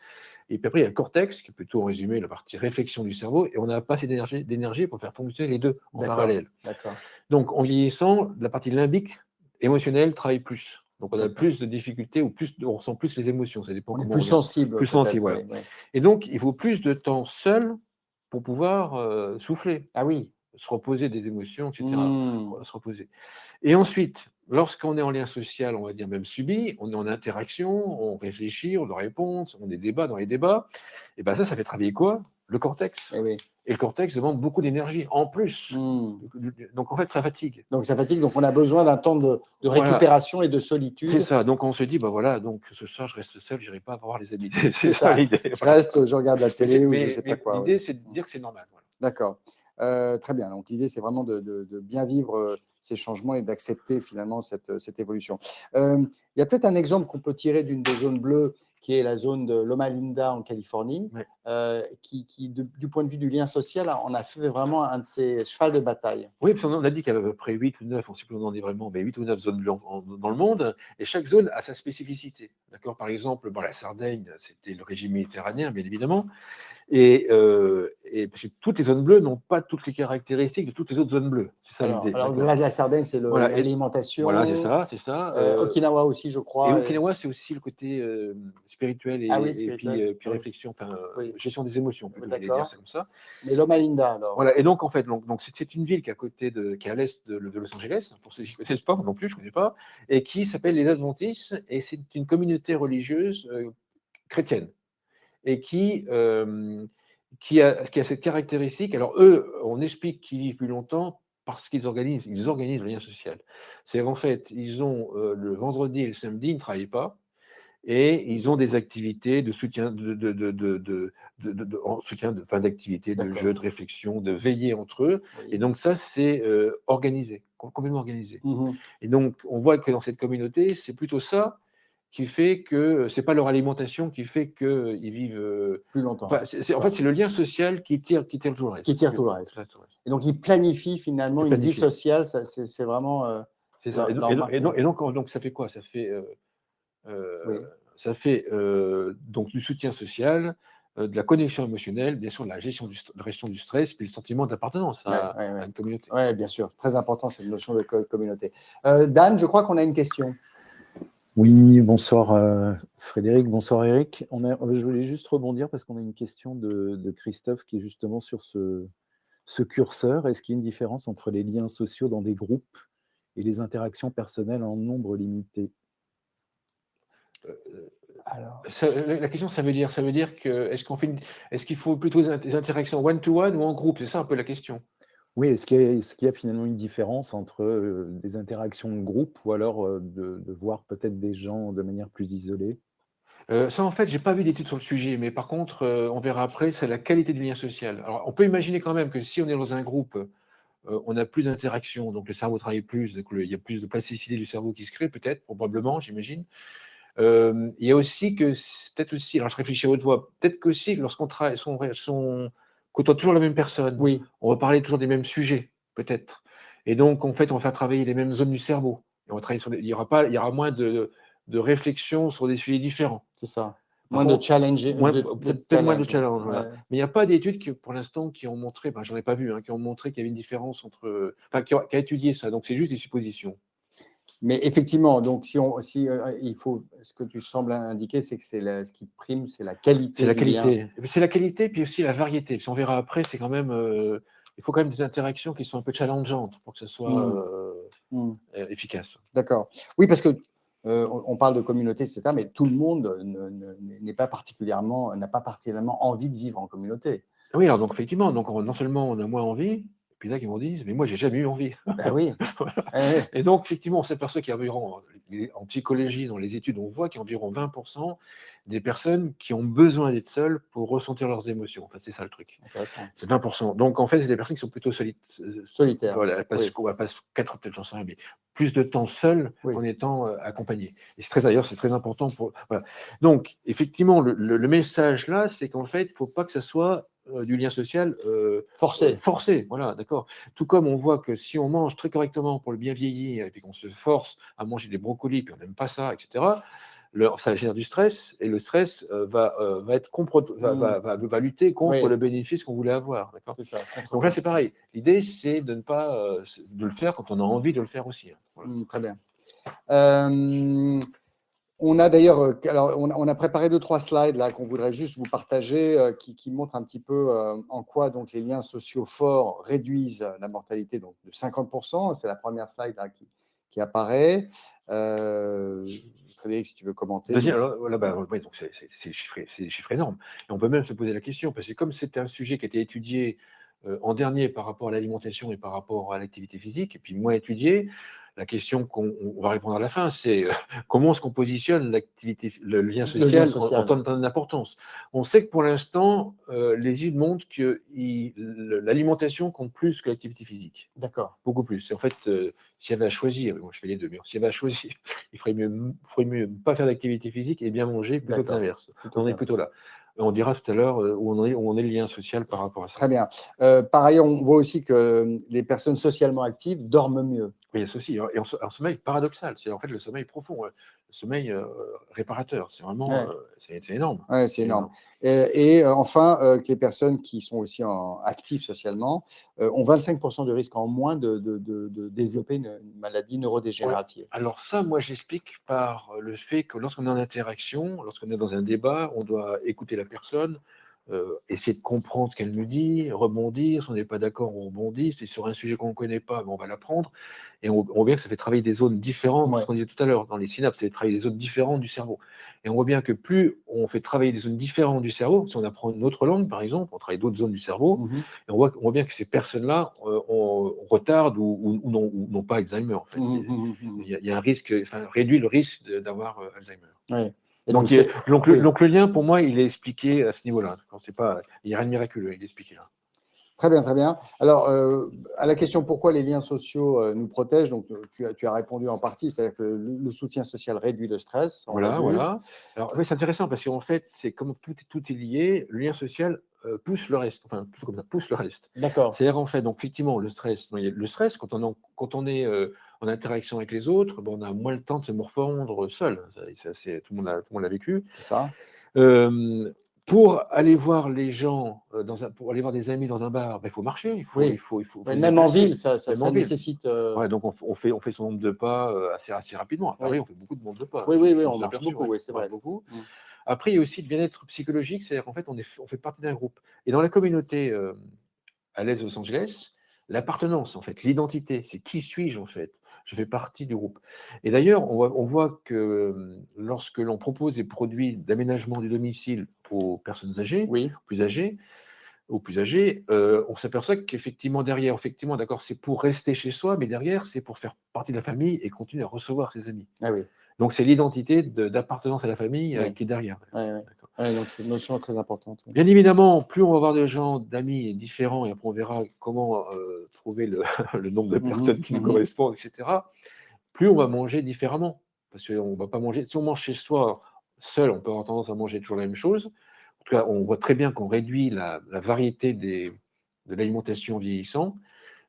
Et puis après, il y a le cortex, qui est plutôt, en résumé, la partie réflexion du cerveau. Et on n'a pas assez d'énergie pour faire fonctionner les deux en parallèle. Donc, en vieillissant, la partie limbique émotionnelle travaille plus. Donc, on a plus de difficultés ou on ressent plus les émotions. Ça dépend on est comment plus sensible. Plus sensible, voilà. Oui. Et donc, il faut plus de temps seul pour pouvoir souffler. Ah oui. Se reposer des émotions, etc. Se reposer. Et ensuite, lorsqu'on est en lien social, on va dire même subi, on est en interaction, on réfléchit, on doit répondre, on a des débats dans les débats, et bien ça fait travailler quoi? Le cortex. Oui. Et le cortex demande beaucoup d'énergie, en plus. Donc en fait, ça fatigue. Donc on a besoin d'un temps de récupération et de solitude. C'est ça, donc on se dit, voilà, donc ce soir je reste seul, je n'irai pas voir les amis. C'est ça l'idée. Je reste, je regarde la télé ou je ne sais pas quoi. L'idée, c'est de dire que c'est normal. Voilà. D'accord. Très bien. Donc l'idée, c'est vraiment de bien vivre ces changements et d'accepter finalement cette évolution. Il y a peut-être un exemple qu'on peut tirer d'une des zones bleues, qui est la zone de Loma Linda en Californie, qui du point de vue du lien social, on a fait vraiment un de ses chevals de bataille. Oui, parce qu'on a dit qu'il y avait à peu près 8 ou 9, on ne sait plus où on en est vraiment, mais 8 ou 9 zones bleues dans le monde, et chaque zone a sa spécificité. D'accord ? Par exemple, la Sardaigne, c'était le régime méditerranéen, bien évidemment, et parce que toutes les zones bleues n'ont pas toutes les caractéristiques de toutes les autres zones bleues. C'est ça l'idée. Alors la Sardaigne, c'est l'alimentation. Voilà, c'est ça. Okinawa aussi, je crois. Et Okinawa, c'est aussi le côté spirituel et puis réflexion, gestion des émotions, plutôt, je vais dire, c'est comme ça. Mais Loma Linda, alors. Voilà, et donc en fait, c'est une ville qui est à l'est de Los Angeles, pour ceux qui ne connaissent pas, non plus, je ne connais pas, et qui s'appelle les Adventistes, et c'est une communauté religieuse chrétienne. Et qui a cette caractéristique. Alors, eux, on explique qu'ils vivent plus longtemps parce qu'ils organisent le lien social. C'est qu'en fait, ils ont le vendredi et le samedi, ils ne travaillent pas, et ils ont des activités de soutien, d'activités, de jeux, de réflexion, de veiller entre eux. Oui. Et donc, ça, c'est organisé, complètement organisé. Et donc, on voit que dans cette communauté, c'est plutôt ça qui fait que ce n'est pas leur alimentation qui fait qu'ils vivent plus longtemps. En fait, c'est le lien social qui tire tout le reste. Qui tire tout le reste. Et donc, ils planifient finalement une vie sociale, c'est vraiment… c'est ça. Et donc, ça fait quoi? Ça fait, donc du soutien social, de la connexion émotionnelle, bien sûr, de la gestion du stress, puis le sentiment d'appartenance à une communauté. Oui, bien sûr. Très important, cette notion de communauté. Dan, je crois qu'on a une question. Oui, bonsoir Frédéric, bonsoir Eric. Je voulais juste rebondir parce qu'on a une question de Christophe qui est justement sur ce curseur. Est-ce qu'il y a une différence entre les liens sociaux dans des groupes et les interactions personnelles en nombre limité? La question, ça veut dire que est-ce qu'il faut plutôt des interactions one-to-one ou en groupe? C'est ça un peu la question. Oui, est-ce qu'il y a finalement une différence entre des interactions de groupe ou alors de voir peut-être des gens de manière plus isolée? Ça, en fait, je n'ai pas vu d'études sur le sujet, mais par contre, on verra après, c'est la qualité du lien social. Alors, on peut imaginer quand même que si on est dans un groupe, on a plus d'interactions, donc le cerveau travaille plus, donc il y a plus de plasticité du cerveau qui se crée, peut-être, probablement, j'imagine. Il y a aussi que, peut-être aussi, alors je réfléchis à haute voix, peut-être que si, lorsqu'on côtoie toujours la même personne, oui. On va parler toujours des mêmes sujets, peut-être. Et donc, en fait, on va faire travailler les mêmes zones du cerveau. Et on va travailler il y aura moins de réflexion sur des sujets différents. C'est ça. Moins de challenge. Peut-être moins de challenge. Voilà. Mais il n'y a pas d'études pour l'instant qui ont montré, j'en ai pas vu, qui ont montré qu'il y avait une différence entre. Qui a étudié ça. Donc, c'est juste des suppositions. Mais effectivement, donc il faut, ce que tu sembles indiquer, c'est que ce qui prime, c'est la qualité. C'est la qualité. C'est la qualité, puis aussi la variété. Puis on verra après, c'est quand même, il faut quand même des interactions qui sont un peu challengeantes pour que ce soit efficace. D'accord. Oui, parce que on parle de communauté, etc., mais tout le monde n'a pas particulièrement envie de vivre en communauté. Oui, alors donc effectivement, non seulement on a moins envie. Puis là, ils m'ont dit, mais moi, j'ai jamais eu envie. Ben oui. Et donc, effectivement, on s'aperçoit qu'il y a environ, en psychologie, dans les études, on voit qu'il y a environ 20% des personnes qui ont besoin d'être seules pour ressentir leurs émotions. En fait, c'est ça le truc. C'est 20%. Donc, en fait, c'est des personnes qui sont plutôt solitaires. Voilà, qu'on va passer 4, peut-être, j'en sais rien, mais plus de temps seul en étant accompagné. Et d'ailleurs, c'est très important pour. Voilà. Donc, effectivement, le message là, c'est qu'en fait, il ne faut pas que ça soit du lien social Forcé. voilà, d'accord. Tout comme on voit que si on mange très correctement pour le bien vieillir et puis qu'on se force à manger des brocolis puis on n'aime pas ça, etc., ça génère du stress et le stress va lutter contre Oui. le bénéfice qu'on voulait avoir, d'accord. C'est ça. Donc là, c'est pareil. L'idée, c'est de ne pas de le faire quand on a envie de le faire aussi. Voilà. Très bien. On a d'ailleurs, alors on a préparé 2-3 slides là qu'on voudrait juste vous partager, qui montrent un petit peu en quoi donc les liens sociaux forts réduisent la mortalité donc de 50%. C'est la première slide là qui apparaît. Frédéric, si tu veux commenter. Deuxième, alors, voilà, oui, donc c'est des chiffres énormes. Et on peut même se poser la question, parce que comme c'était un sujet qui a été étudié en dernier par rapport à l'alimentation et par rapport à l'activité physique, et puis moins étudié, la question qu'on va répondre à la fin, c'est comment est-ce qu'on positionne le lien social en termes d'importance. On sait que pour l'instant, les études montrent que l'alimentation compte plus que l'activité physique. D'accord. Beaucoup plus. Et en fait, s'il y avait à choisir, moi je fais les deux, mais s'il y avait à choisir, il ferait mieux pas faire d'activité physique et bien manger plutôt que l'inverse. On est plutôt là. On dira tout à l'heure où on est le lien social par rapport à ça. Très bien. Par ailleurs, on voit aussi que les personnes socialement actives dorment mieux. Oui, il y a ceci. Et un sommeil paradoxal. C'est en fait le sommeil profond, le sommeil réparateur. C'est vraiment c'est énorme. Ouais, c'est énorme. Et enfin, que les personnes qui sont aussi actives socialement ont 25% de risque en moins de développer une maladie neurodégénérative. Ouais. Alors ça, moi, j'explique par le fait que lorsqu'on est en interaction, lorsqu'on est dans un débat, on doit écouter la personne, essayer de comprendre ce qu'elle nous dit, rebondir. Si on n'est pas d'accord, on rebondit. Si c'est sur un sujet qu'on ne connaît pas, on va l'apprendre. Et on voit bien que ça fait travailler des zones différentes, ce qu'on disait tout à l'heure. Dans les synapses, ça fait travailler des zones différentes du cerveau. Et on voit bien que plus on fait travailler des zones différentes du cerveau, si on apprend une autre langue, par exemple, on travaille d'autres zones du cerveau, et on voit bien que ces personnes-là on retarde ou n'ont pas Alzheimer. En fait. Il y a un risque, réduit le risque d'avoir Alzheimer. Ouais. Donc le lien, pour moi, il est expliqué à ce niveau-là. Il n'y a rien de miraculeux, il est expliqué là. Très bien, très bien. Alors, à la question pourquoi les liens sociaux nous protègent, donc tu as répondu en partie, c'est-à-dire que le soutien social réduit le stress. Voilà. Alors, oui, c'est intéressant parce qu'en fait, c'est comme tout est lié, le lien social pousse le reste. Enfin, plutôt comme ça, pousse le reste. D'accord. C'est-à-dire, en fait, donc, effectivement, le stress, quand on est en interaction avec les autres, on a moins le temps de se morfondre seul. Tout le monde l'a vécu. C'est ça. Pour aller voir les gens, pour aller voir des amis dans un bar, il faut marcher. Il faut même en ville, ça nécessite. Ouais, donc on fait son nombre de pas assez rapidement. À Paris, on fait beaucoup de nombre de pas. Oui, on marche beaucoup, c'est vrai. Beaucoup. Après, il y a aussi le bien-être psychologique, c'est-à-dire qu'en fait, on fait partie d'un groupe. Et dans la communauté à l'est de Los Angeles, l'appartenance, en fait, l'identité, c'est qui suis-je, en fait. Je fais partie du groupe. Et d'ailleurs, on voit que lorsque l'on propose des produits d'aménagement du domicile aux personnes âgées, plus âgées, on s'aperçoit qu'effectivement, derrière, d'accord, c'est pour rester chez soi, mais derrière, c'est pour faire partie de la famille et continuer à recevoir ses amis. Ah oui. Donc, c'est l'identité d'appartenance à la famille qui est derrière. Donc, c'est une notion très importante. Bien évidemment, plus on va avoir de gens, d'amis différents, et après on verra comment trouver le nombre de personnes qui nous correspondent, etc., plus on va manger différemment. Parce qu'on ne va pas manger. Si on mange chez soi seul, on peut avoir tendance à manger toujours la même chose. En tout cas, on voit très bien qu'on réduit la variété de l'alimentation en vieillissant.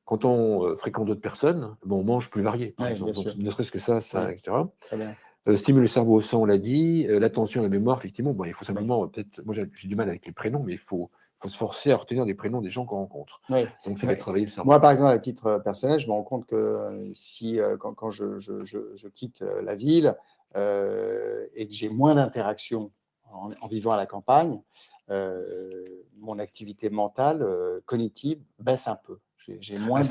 Quand on fréquente d'autres personnes, on mange plus varié, par exemple. Donc, ne serait-ce que ça, etc. Très bien. Stimule le cerveau au sang, on l'a dit. L'attention, la mémoire, effectivement. Il faut simplement, peut-être, moi j'ai du mal avec les prénoms, mais il faut se forcer à retenir des prénoms des gens qu'on rencontre. Donc, ça fait travailler le cerveau. Moi, par exemple, à titre personnel, je me rends compte que quand je quitte la ville et que j'ai moins d'interactions en vivant à la campagne, mon activité mentale, cognitive, baisse un peu. J'ai moins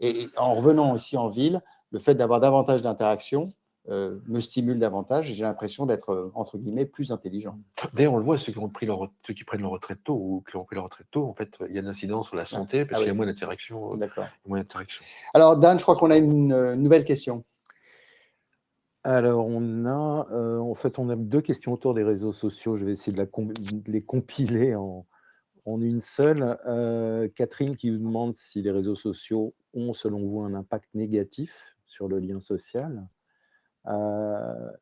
et en revenant aussi en ville, le fait d'avoir davantage d'interactions me stimule davantage et j'ai l'impression d'être, entre guillemets, plus intelligent. D'ailleurs, on le voit, ceux qui prennent leur retraite tôt ou qui ont pris leur retraite tôt, en fait, il y a une incidence sur la santé parce qu'il y a moins d'interaction. D'accord. d'interaction. Alors, Dan, je crois qu'on a une nouvelle question. Alors, on a 2 questions autour des réseaux sociaux. Je vais essayer de les compiler en une seule. Catherine qui vous demande si les réseaux sociaux ont, selon vous, un impact négatif sur le lien social.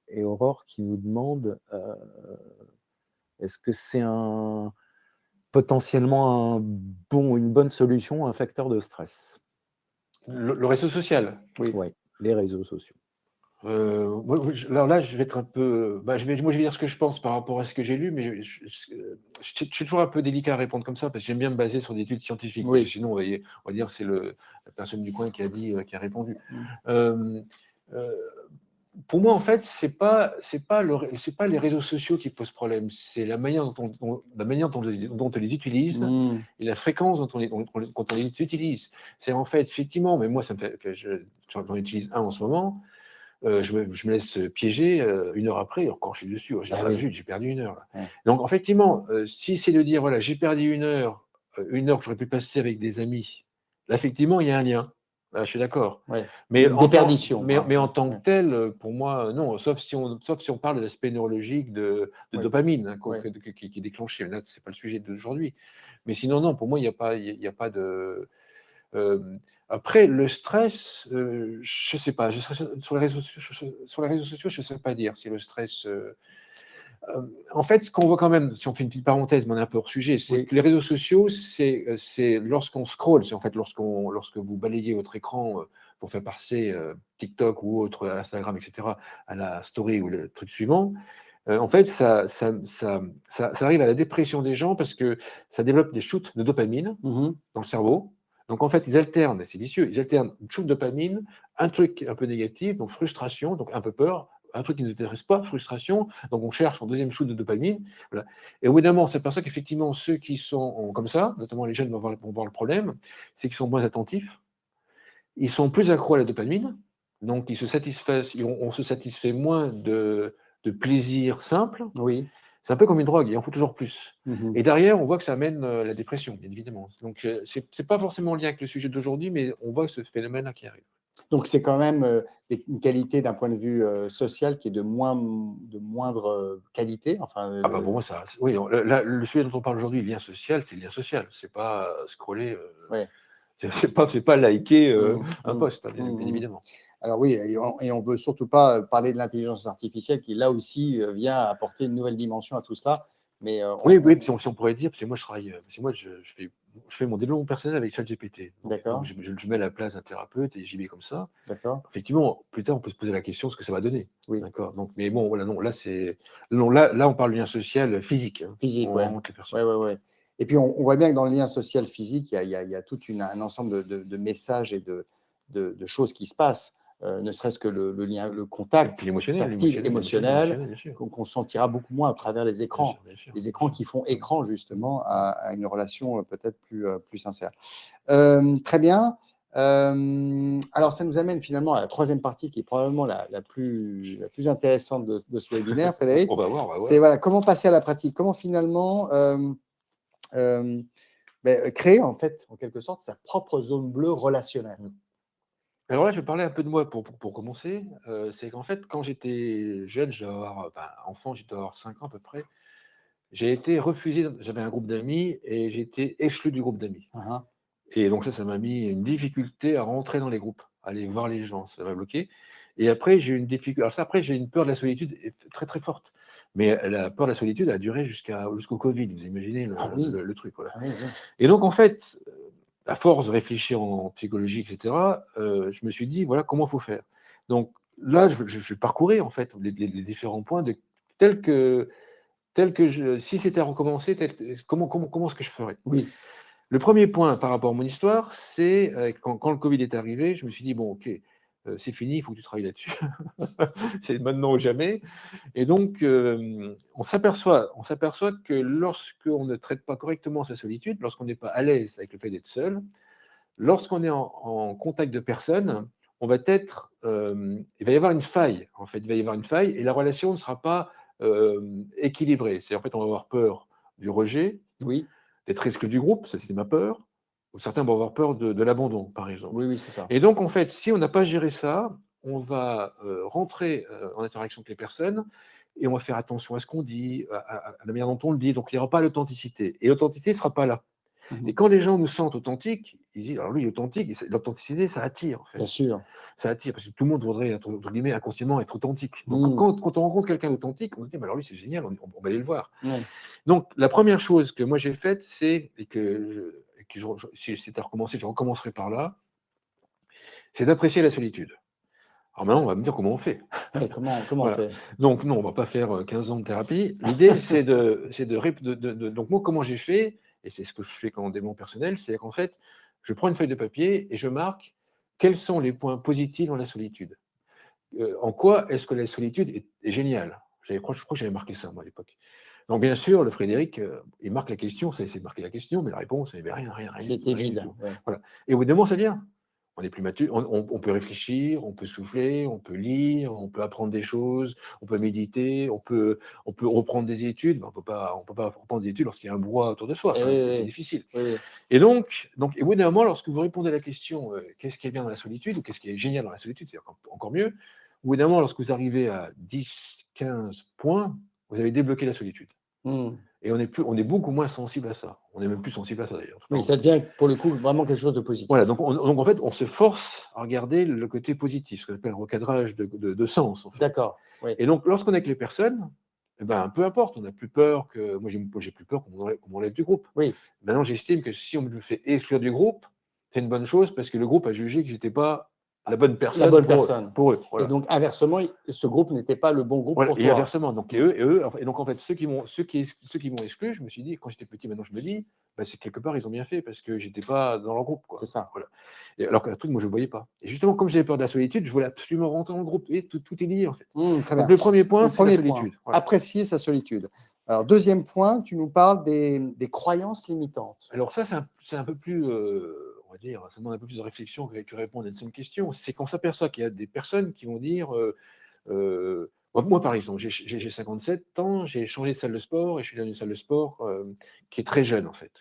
Et Aurore qui nous demande est-ce que c'est un potentiellement une bonne solution à un facteur de stress. Le réseau social. Oui, les réseaux sociaux. Alors là, je vais être un peu. Moi, je vais dire ce que je pense par rapport à ce que j'ai lu, mais je suis toujours un peu délicat à répondre comme ça parce que j'aime bien me baser sur des études scientifiques. Oui. Parce que sinon, on va dire que c'est la personne du coin qui a répondu. Pour moi, en fait, c'est pas les réseaux sociaux qui posent problème, c'est la manière dont on les utilise et la fréquence dont on les utilise. C'est en fait, effectivement, mais moi, ça me fait que j'en utilise un en ce moment. Je me laisse piéger 1 heure après, encore je suis dessus, j'ai perdu 1 heure. Là. Ouais. Donc, effectivement, si c'est de dire, voilà, j'ai perdu 1 heure, 1 heure que j'aurais pu passer avec des amis, là, effectivement, il y a un lien. Là, je suis d'accord. Ouais. Mais en tant que tel, pour moi, non, sauf si on parle de l'aspect neurologique de dopamine qui est déclenché. Là, ce n'est pas le sujet d'aujourd'hui. Mais sinon, non, pour moi, il n'y a pas de... après, le stress, je ne sais pas. Sur les réseaux sociaux, je ne sais pas dire si le stress. En fait, ce qu'on voit quand même, si on fait une petite parenthèse, mais on est un peu hors sujet, c'est que les réseaux sociaux, c'est lorsqu'on scrolle, c'est en fait lorsque vous balayez votre écran pour faire passer TikTok ou autre, Instagram, etc., à la story ou le truc suivant. En fait, ça arrive à la dépression des gens parce que ça développe des shoots de dopamine dans le cerveau. Donc, en fait, ils alternent, c'est vicieux, ils alternent une shoot de dopamine, un truc un peu négatif, donc frustration, donc un peu peur, un truc qui ne nous intéresse pas, frustration, donc on cherche un deuxième shoot de dopamine. Voilà. Et au bout d'un moment, on s'aperçoit qu'effectivement, ceux qui sont comme ça, notamment les jeunes vont voir le problème, c'est qu'ils sont moins attentifs, ils sont plus accros à la dopamine, donc on se satisfait moins de plaisir simple. Oui. C'est un peu comme une drogue, il en faut toujours plus. Et derrière, on voit que ça amène la dépression, bien évidemment. Donc, c'est pas forcément en lien avec le sujet d'aujourd'hui, mais on voit ce phénomène-là qui arrive. Donc, c'est quand même une qualité d'un point de vue social qui est de moindre qualité. Enfin, pour moi, ça. Oui, le sujet dont on parle aujourd'hui, lien social, c'est le lien social. C'est pas scroller. C'est pas liker un post, bien évidemment. Alors oui, et on ne veut surtout pas parler de l'intelligence artificielle qui, là aussi, vient apporter une nouvelle dimension à tout cela. Mais oui, si on pourrait dire, parce que moi, je fais mon développement personnel avec ChatGPT. D'accord. Je mets à la place d'un thérapeute et j'y vais comme ça. D'accord. Effectivement, plus tard, on peut se poser la question de ce que ça va donner. Oui. D'accord. Donc, mais bon, voilà, non, là, on parle de lien social physique. Physique, oui. Et puis, on voit bien que dans le lien social physique, il y a tout un ensemble de messages et de choses qui se passent. Ne serait-ce que le lien, le contact émotionnel qu'on sentira beaucoup moins à travers les écrans. Bien sûr. Les écrans qui font écran, justement, à une relation peut-être plus sincère. Très bien. Alors, ça nous amène finalement à la troisième partie qui est probablement la plus intéressante de ce webinaire, Frédéric. On va voir. C'est comment passer à la pratique, comment finalement créer, en fait, en quelque sorte, sa propre zone bleue relationnelle. Alors là, je vais parler un peu de moi pour commencer. C'est qu'en fait, quand j'étais jeune, enfant, je dois avoir 5 ans à peu près, j'ai été refusé. J'avais un groupe d'amis et j'ai été exclu du groupe d'amis. Et donc ça m'a mis une difficulté à rentrer dans les groupes, à aller voir les gens, ça m'a bloqué. Et après, j'ai eu une difficulté. Alors ça, après, j'ai une peur de la solitude très très forte. Mais la peur de la solitude a duré jusqu'au Covid. Vous imaginez le truc. Voilà. Et donc en fait, à force de réfléchir en psychologie, etc., je me suis dit, voilà, comment il faut faire. Donc là, je parcourais en fait les différents points tel que si c'était à recommencer, comment est-ce que je ferais. Oui. Le premier point par rapport à mon histoire, c'est quand le Covid est arrivé, je me suis dit, bon, ok, c'est fini, il faut que tu travailles là-dessus. C'est maintenant ou jamais. Et donc, on s'aperçoit que lorsqu'on ne traite pas correctement sa solitude, lorsqu'on n'est pas à l'aise avec le fait d'être seul, lorsqu'on est en contact de personnes, il va y avoir une faille, en fait. Il va y avoir une faille et la relation ne sera pas équilibrée. C'est en fait, on va avoir peur du rejet, d'être exclu du groupe, ça c'est ma peur. Ou certains vont avoir peur de l'abandon, par exemple. Oui, c'est ça. Et donc, en fait, si on n'a pas géré ça, on va rentrer en interaction avec les personnes et on va faire attention à ce qu'on dit, à la manière dont on le dit. Donc, il n'y aura pas l'authenticité. Et l'authenticité ne sera pas là. Et quand les gens nous sentent authentiques, ils disent, alors lui, il est authentique, l'authenticité, ça attire, en fait. Bien sûr. Ça attire, parce que tout le monde voudrait, entre guillemets, inconsciemment être authentique. Donc, quand on rencontre quelqu'un d'authentique, on se dit, bah, alors lui, c'est génial, on va aller le voir. Ouais. Donc, la première chose que moi j'ai faite, c'est, si c'était à recommencer, je recommencerai par là, c'est d'apprécier la solitude. Alors maintenant, on va me dire comment on fait. Et comment Voilà. on fait? Donc, non, on ne va pas faire 15 ans de thérapie. L'idée, c'est donc, moi, comment j'ai fait, et c'est ce que je fais quand développement personnel, c'est qu'en fait, je prends une feuille de papier et je marque quels sont les points positifs dans la solitude. En quoi est-ce que la solitude est géniale? Je crois que j'avais marqué ça, moi, à l'époque. Donc, bien sûr, le Frédéric, il marque la question, c'est marquer la question, mais la réponse, il n'y avait rien. C'était vide. Ouais. Voilà. Et au bout d'un moment, ça vient. On est plus mature, on peut réfléchir, on peut souffler, on peut lire, on peut apprendre des choses, on peut méditer, on peut reprendre des études, mais on peut pas reprendre des études lorsqu'il y a un brouhaha autour de soi. Enfin, c'est difficile. Oui. Et donc, au bout d'un moment, lorsque vous répondez à la question qu'est-ce qui est bien dans la solitude ou qu'est-ce qui est génial dans la solitude, c'est encore mieux, au bout d'un moment, lorsque vous arrivez à 10, 15 points, vous avez débloqué la solitude. Et on est beaucoup moins sensible à ça. On est même plus sensible à ça d'ailleurs. Oui, ça devient pour le coup vraiment quelque chose de positif. Voilà, donc en fait, on se force à regarder le côté positif, ce qu'on appelle un recadrage de sens. En fait. D'accord. Oui. Et donc, lorsqu'on est avec les personnes, eh ben, peu importe, on n'a plus peur que. Moi, j'ai plus peur qu'on m'enlève du groupe. Oui. Maintenant, j'estime que si on me fait exclure du groupe, c'est une bonne chose parce que le groupe a jugé que je n'étais pas la bonne personne, pour eux. Voilà. Et donc, inversement, ce groupe n'était pas le bon groupe pour toi. Et inversement, donc, et donc en fait, ceux qui m'ont exclu, je me suis dit, quand j'étais petit, maintenant je me dis, bah, c'est quelque part, ils ont bien fait parce que j'étais pas dans leur groupe. C'est ça. Voilà. Et alors qu'un truc, moi, je ne voyais pas. Et justement, comme j'avais peur de la solitude, je voulais absolument rentrer dans le groupe. Et tout est lié, en fait. Très donc, bien. le premier point, c'est la solitude. Voilà. Apprécier sa solitude. Alors, deuxième point, tu nous parles des croyances limitantes. Alors ça, c'est un peu plus, on va dire, ça demande un peu plus de réflexion que répondre à une seule question. C'est qu'on s'aperçoit qu'il y a des personnes qui vont dire, moi par exemple, j'ai 57 ans, j'ai changé de salle de sport et je suis dans une salle de sport qui est très jeune en fait.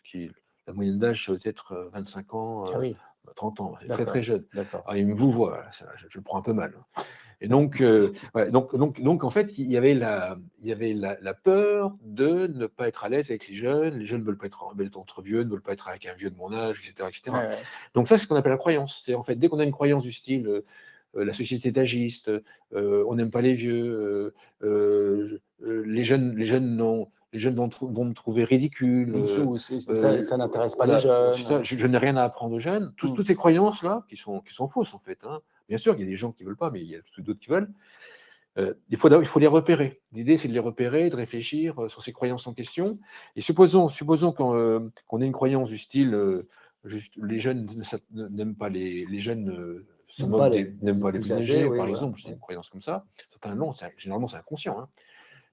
La moyenne d'âge, c'est peut-être 25 ans, 30 ans, c'est très très jeune. Alors, il me vous voit, je le prends un peu mal. Et donc, donc, en fait, il y avait la peur de ne pas être à l'aise avec les jeunes ne veulent pas être entre vieux, ne veulent pas être avec un vieux de mon âge, etc. etc. Donc ça, c'est ce qu'on appelle la croyance. C'est en fait, dès qu'on a une croyance du style la société est agiste, on n'aime pas les vieux, les jeunes vont me trouver ridicule. Ça n'intéresse pas les jeunes. Je n'ai rien à apprendre aux jeunes. Toutes ces croyances-là, qui sont fausses en fait. Hein. Bien sûr, il y a des gens qui ne veulent pas, mais il y a d'autres qui veulent. Il faut les repérer. L'idée, c'est de les repérer, de réfléchir sur ces croyances en question. Et supposons qu'on ait une croyance du style les jeunes n'aiment pas les jeunes n'aiment pas les plus âgés, par exemple. C'est une croyance comme ça. Généralement, c'est inconscient. Hein.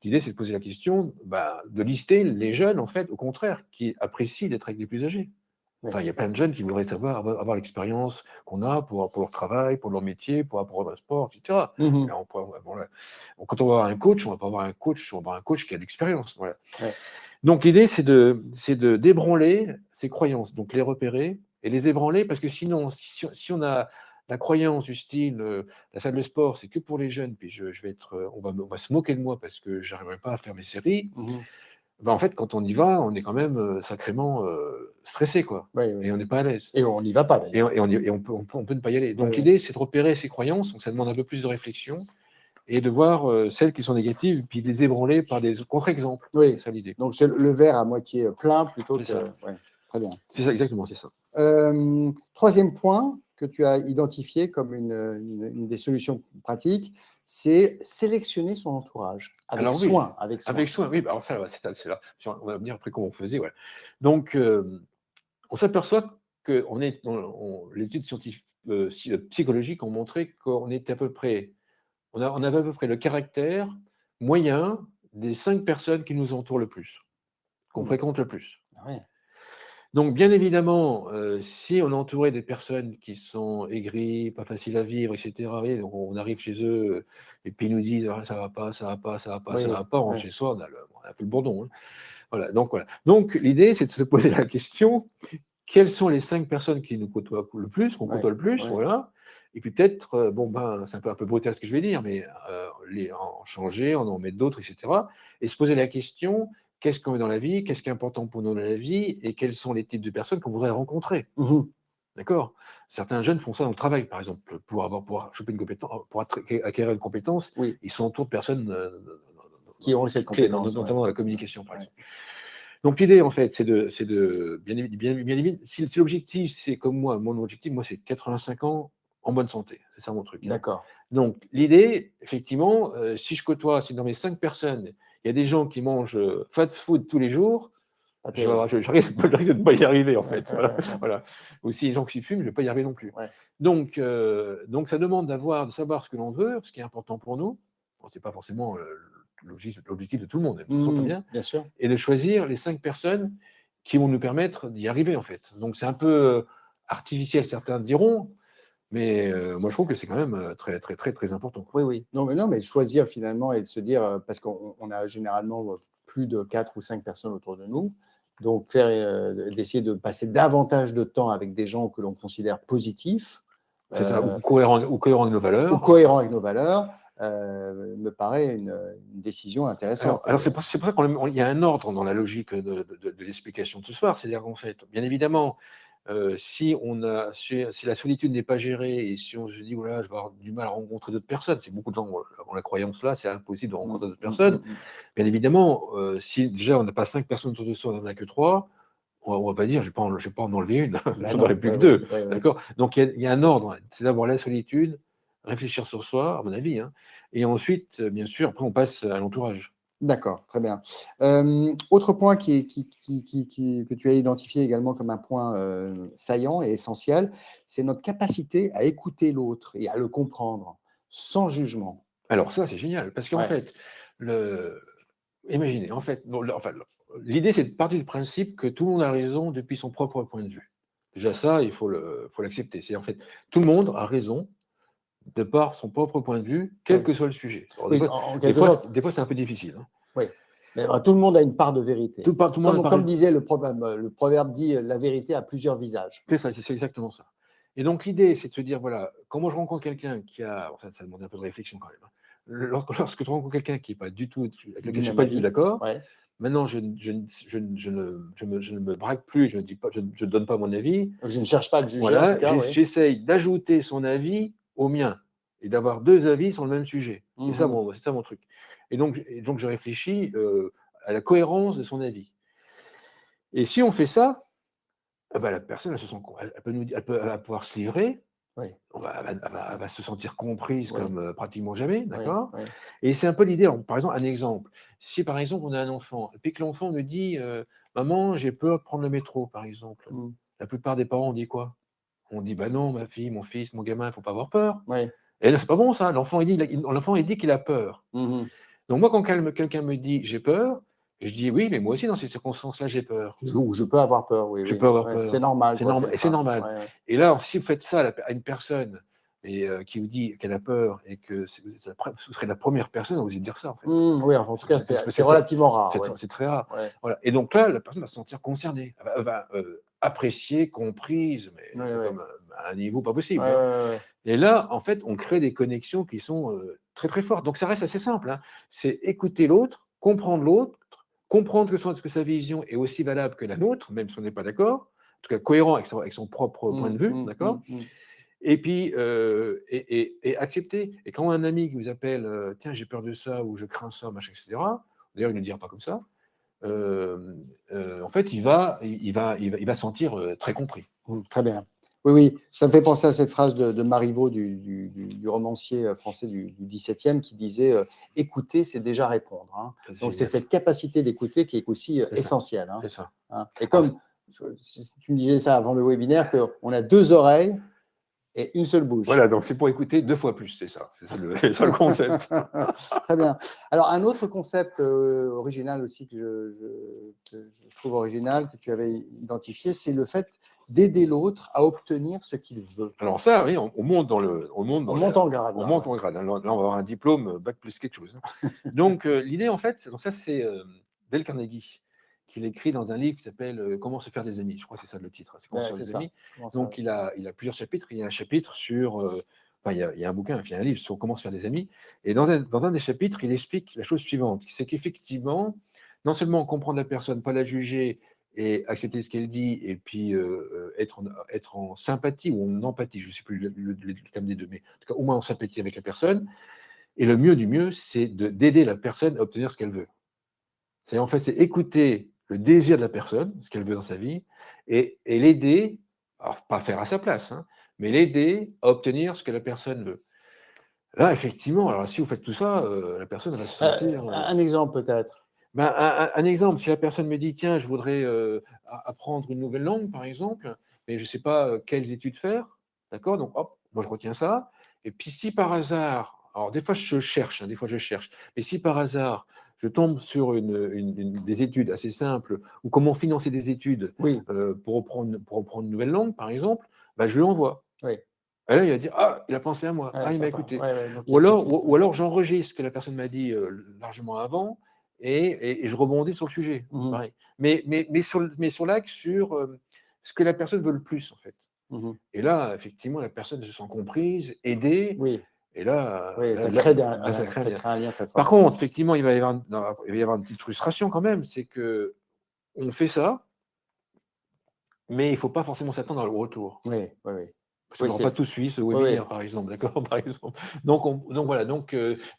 L'idée, c'est de poser la question, de lister les jeunes, en fait, au contraire, qui apprécient d'être avec les plus âgés. Enfin, il y a plein de jeunes qui voudraient avoir l'expérience qu'on a pour leur travail, pour leur métier, pour apprendre un sport, etc. Là, quand on va avoir un coach, on va pas avoir un coach, on va avoir un coach qui a de l'expérience. Voilà. Donc, l'idée, c'est de débranler ces croyances, donc les repérer et les ébranler, parce que sinon, si on a la croyance du style la salle de sport, c'est que pour les jeunes, puis on va se moquer de moi parce que je n'arriverai pas à faire mes séries. En fait, quand on y va, on est quand même sacrément stressé, quoi. Et on n'est pas à l'aise. Et on n'y va pas, d'ailleurs. Et on peut ne pas y aller. Donc, l'idée, c'est de repérer ces croyances. Donc, ça demande un peu plus de réflexion et de voir celles qui sont négatives, puis de les ébranler par des contre-exemples. C'est ça l'idée. Donc, c'est le verre à moitié plein plutôt que… Très bien. C'est ça, exactement, c'est ça. Troisième point que tu as identifié comme une des solutions pratiques, c'est sélectionner son entourage avec soin. Avec soin, oui. Alors ça, c'est là. On va venir après comment on faisait. Voilà. Donc, on s'aperçoit que l'étude scientifique, psychologique ont montré qu'on était à peu près, on avait à peu près le caractère moyen des 5 personnes qui nous entourent le plus, qu'on fréquente le plus. Donc, bien évidemment, si on est entouré des personnes qui sont aigries, pas faciles à vivre, etc., donc on arrive chez eux et puis ils nous disent ça va pas, on rentre chez soi, on a un peu le bourdon. Hein. Voilà, donc l'idée, c'est de se poser la question quelles sont les 5 personnes qui nous côtoient le plus, qu'on côtoie le plus, voilà. Et puis peut-être, c'est un peu brutal ce que je vais dire, mais en changer, en mettre d'autres, etc. Et se poser la question qu'est-ce qu'on veut dans la vie, qu'est-ce qui est important pour nous dans la vie, et quels sont les types de personnes qu'on voudrait rencontrer. D'accord? Certains jeunes font ça dans le travail, par exemple, pour choper une compétence, pour acquérir une compétence, Oui. Ils sont autour de personnes Qui ont cette compétence, notamment dans la communication, par exemple. Donc l'idée, en fait, c'est de bien évidemment, si l'objectif, c'est comme moi, mon objectif, moi, c'est 85 ans en bonne santé. C'est ça mon truc. D'accord. Donc l'idée, effectivement, si dans mes 5 personnes, il y a des gens qui mangent fast food tous les jours, je risque de ne pas y arriver, en fait. Voilà. Aussi, les gens qui fument, je ne vais pas y arriver non plus. Ouais. Donc, ça demande de savoir ce que l'on veut, ce qui est important pour nous. Bon, ce n'est pas forcément l'objectif de tout le monde, ça s'entend bien. Bien sûr. Et de choisir les 5 personnes qui vont nous permettre d'y arriver, en fait. Donc, c'est un peu artificiel, certains diront, mais moi, je trouve que c'est quand même très, très, très, très important. Oui. Non, mais choisir finalement et de se dire, parce qu'on a généralement plus de 4 ou 5 personnes autour de nous, donc d'essayer de passer davantage de temps avec des gens que l'on considère positifs. C'est ça, ou cohérents avec nos valeurs. Ou cohérents avec nos valeurs, me paraît une décision intéressante. Alors c'est pour ça qu'il y a un ordre dans la logique de l'explication de ce soir. C'est-à-dire qu'en fait, bien évidemment, si la solitude n'est pas gérée et si on se dit, voilà, je vais avoir du mal à rencontrer d'autres personnes, c'est beaucoup de gens ont la croyance là, c'est impossible de rencontrer d'autres personnes. Bien évidemment, si déjà on n'a pas 5 personnes autour de soi, on n'en a que 3, on ne va pas dire, je ne vais pas en enlever une, j'en aurai plus que 2. D'accord ? Donc il y a un ordre, c'est d'abord la solitude, réfléchir sur soi, à mon avis, et ensuite, bien sûr, après on passe à l'entourage. D'accord, très bien. Autre point que tu as identifié également comme un point saillant et essentiel, c'est notre capacité à écouter l'autre et à le comprendre sans jugement. Alors ça, c'est génial, parce qu'en fait, imaginez, en fait, l'idée, c'est de partir du principe que tout le monde a raison depuis son propre point de vue. Déjà ça, il faut l'accepter. C'est en fait, tout le monde a raison de par son propre point de vue, quel que soit le sujet. Alors, des fois, c'est un peu difficile. Oui, mais tout le monde a une part de vérité. Comme disait le proverbe dit, la vérité a plusieurs visages. C'est ça, c'est exactement ça. Et donc l'idée, c'est de se dire, voilà, quand moi je rencontre quelqu'un qui a, ça demande un peu de réflexion quand même, lorsque tu rencontres quelqu'un qui n'est pas du tout, avec lequel je ne suis pas du tout d'accord, maintenant je ne me braque plus, je ne donne pas mon avis. Je ne cherche pas à le juger. Voilà, j'essaye d'ajouter son avis au mien et d'avoir 2 avis sur le même sujet. C'est ça mon truc. Et donc je réfléchis à la cohérence de son avis. Et si on fait ça, la personne, elle va pouvoir se livrer, elle va se sentir comprise comme pratiquement jamais, d'accord ? Et c'est un peu l'idée, par exemple, un exemple. Si par exemple on a un enfant, et puis que l'enfant me dit « Maman, j'ai peur de prendre le métro », par exemple. La plupart des parents, on dit quoi ? On dit « Bah non, ma fille, mon fils, mon gamin, il ne faut pas avoir peur. » Et là, c'est pas bon ça, l'enfant il dit qu'il a peur. Donc moi, quand quelqu'un me dit « J'ai peur », je dis oui, mais moi aussi, dans ces circonstances-là, j'ai peur. Je peux avoir peur, oui. Je peux avoir peur. C'est normal. C'est normal. Et là, si vous faites ça à une personne qui vous dit qu'elle a peur et que ce serait la première personne à vous dire ça, en fait. Oui, en tout cas, c'est relativement rare. C'est très rare. Voilà. Et donc là, la personne va se sentir concernée. Elle va appréciée, comprise, mais comme à un niveau pas possible. Et là, en fait, on crée des connexions qui sont très, très fortes. Donc, ça reste assez simple. C'est écouter l'autre, comprendre que sa vision est aussi valable que la nôtre, même si on n'est pas d'accord, en tout cas cohérent avec son propre point de vue, d'accord ? Et puis, et accepter. Et quand un ami qui vous appelle, tiens, j'ai peur de ça, ou je crains ça, machin, etc., d'ailleurs, il ne le dira pas comme ça, en fait, il va se sentir très compris. Très bien. Oui, ça me fait penser à cette phrase de Marivaux, du romancier français du XVIIe, qui disait « Écouter, c'est déjà répondre ». Donc, c'est cette capacité d'écouter qui est aussi essentielle. C'est ça. Et comme tu me disais ça avant le webinaire, qu'on a 2 oreilles et une seule bouche. Voilà, donc c'est pour écouter 2 fois plus, c'est ça le concept. Très bien. Alors, un autre concept original aussi que je trouve original, que tu avais identifié, c'est le fait d'aider l'autre à obtenir ce qu'il veut. Alors ça, oui, on monte en grade. On monte en grade. Là, on va avoir un diplôme bac plus quelque chose. Donc, l'idée, en fait, c'est Dale Carnegie, qui l'écrit dans un livre qui s'appelle « Comment se faire des amis ». Je crois que c'est ça le titre. C'est « Comment se faire des amis ». Donc, il a plusieurs chapitres. Il y a un chapitre sur… il y a un bouquin, il y a un livre sur comment se faire des amis. Et dans un des chapitres, il explique la chose suivante. C'est qu'effectivement, non seulement comprendre la personne, pas la juger et accepter ce qu'elle dit, et puis être en sympathie ou en empathie, je ne sais plus le terme des deux, mais en tout cas au moins en sympathie avec la personne. Et le mieux du mieux, c'est d'aider la personne à obtenir ce qu'elle veut. C'est écouter le désir de la personne, ce qu'elle veut dans sa vie, et l'aider, alors pas faire à sa place, hein, mais l'aider à obtenir ce que la personne veut. Là, effectivement, alors si vous faites tout ça, la personne va se sentir. Un exemple peut-être. Ben, un exemple, si la personne me dit, tiens, je voudrais apprendre une nouvelle langue, par exemple, mais je ne sais pas quelles études faire, d'accord? Donc, hop, moi, je retiens ça. Et puis, si par hasard, alors des fois, je cherche, hein, des fois, je cherche, mais si par hasard, je tombe sur des études assez simples, ou comment financer des études Oui. pour apprendre une nouvelle langue, par exemple, ben, je lui envoie. Oui. Et là, il va dire, ah, il a pensé à moi, Ouais, ah, il m'a sympa. écouté. Ouais, donc, Ou alors j'enregistre ce que la personne m'a dit largement avant, et je rebondis sur le sujet. Pareil. Mais sur l'axe, sur ce que la personne veut le plus, en fait. Et là, effectivement, la personne se sent comprise, aidée. Oui. Et là, ça crée un lien très fort. Par contre, effectivement, il va y avoir une petite frustration quand même, c'est qu'on fait ça, mais il ne faut pas forcément s'attendre à le retour. Oui. Parce qu'on n'aura pas tout suivi ce webinaire, par exemple, d'accord, par exemple. Donc voilà,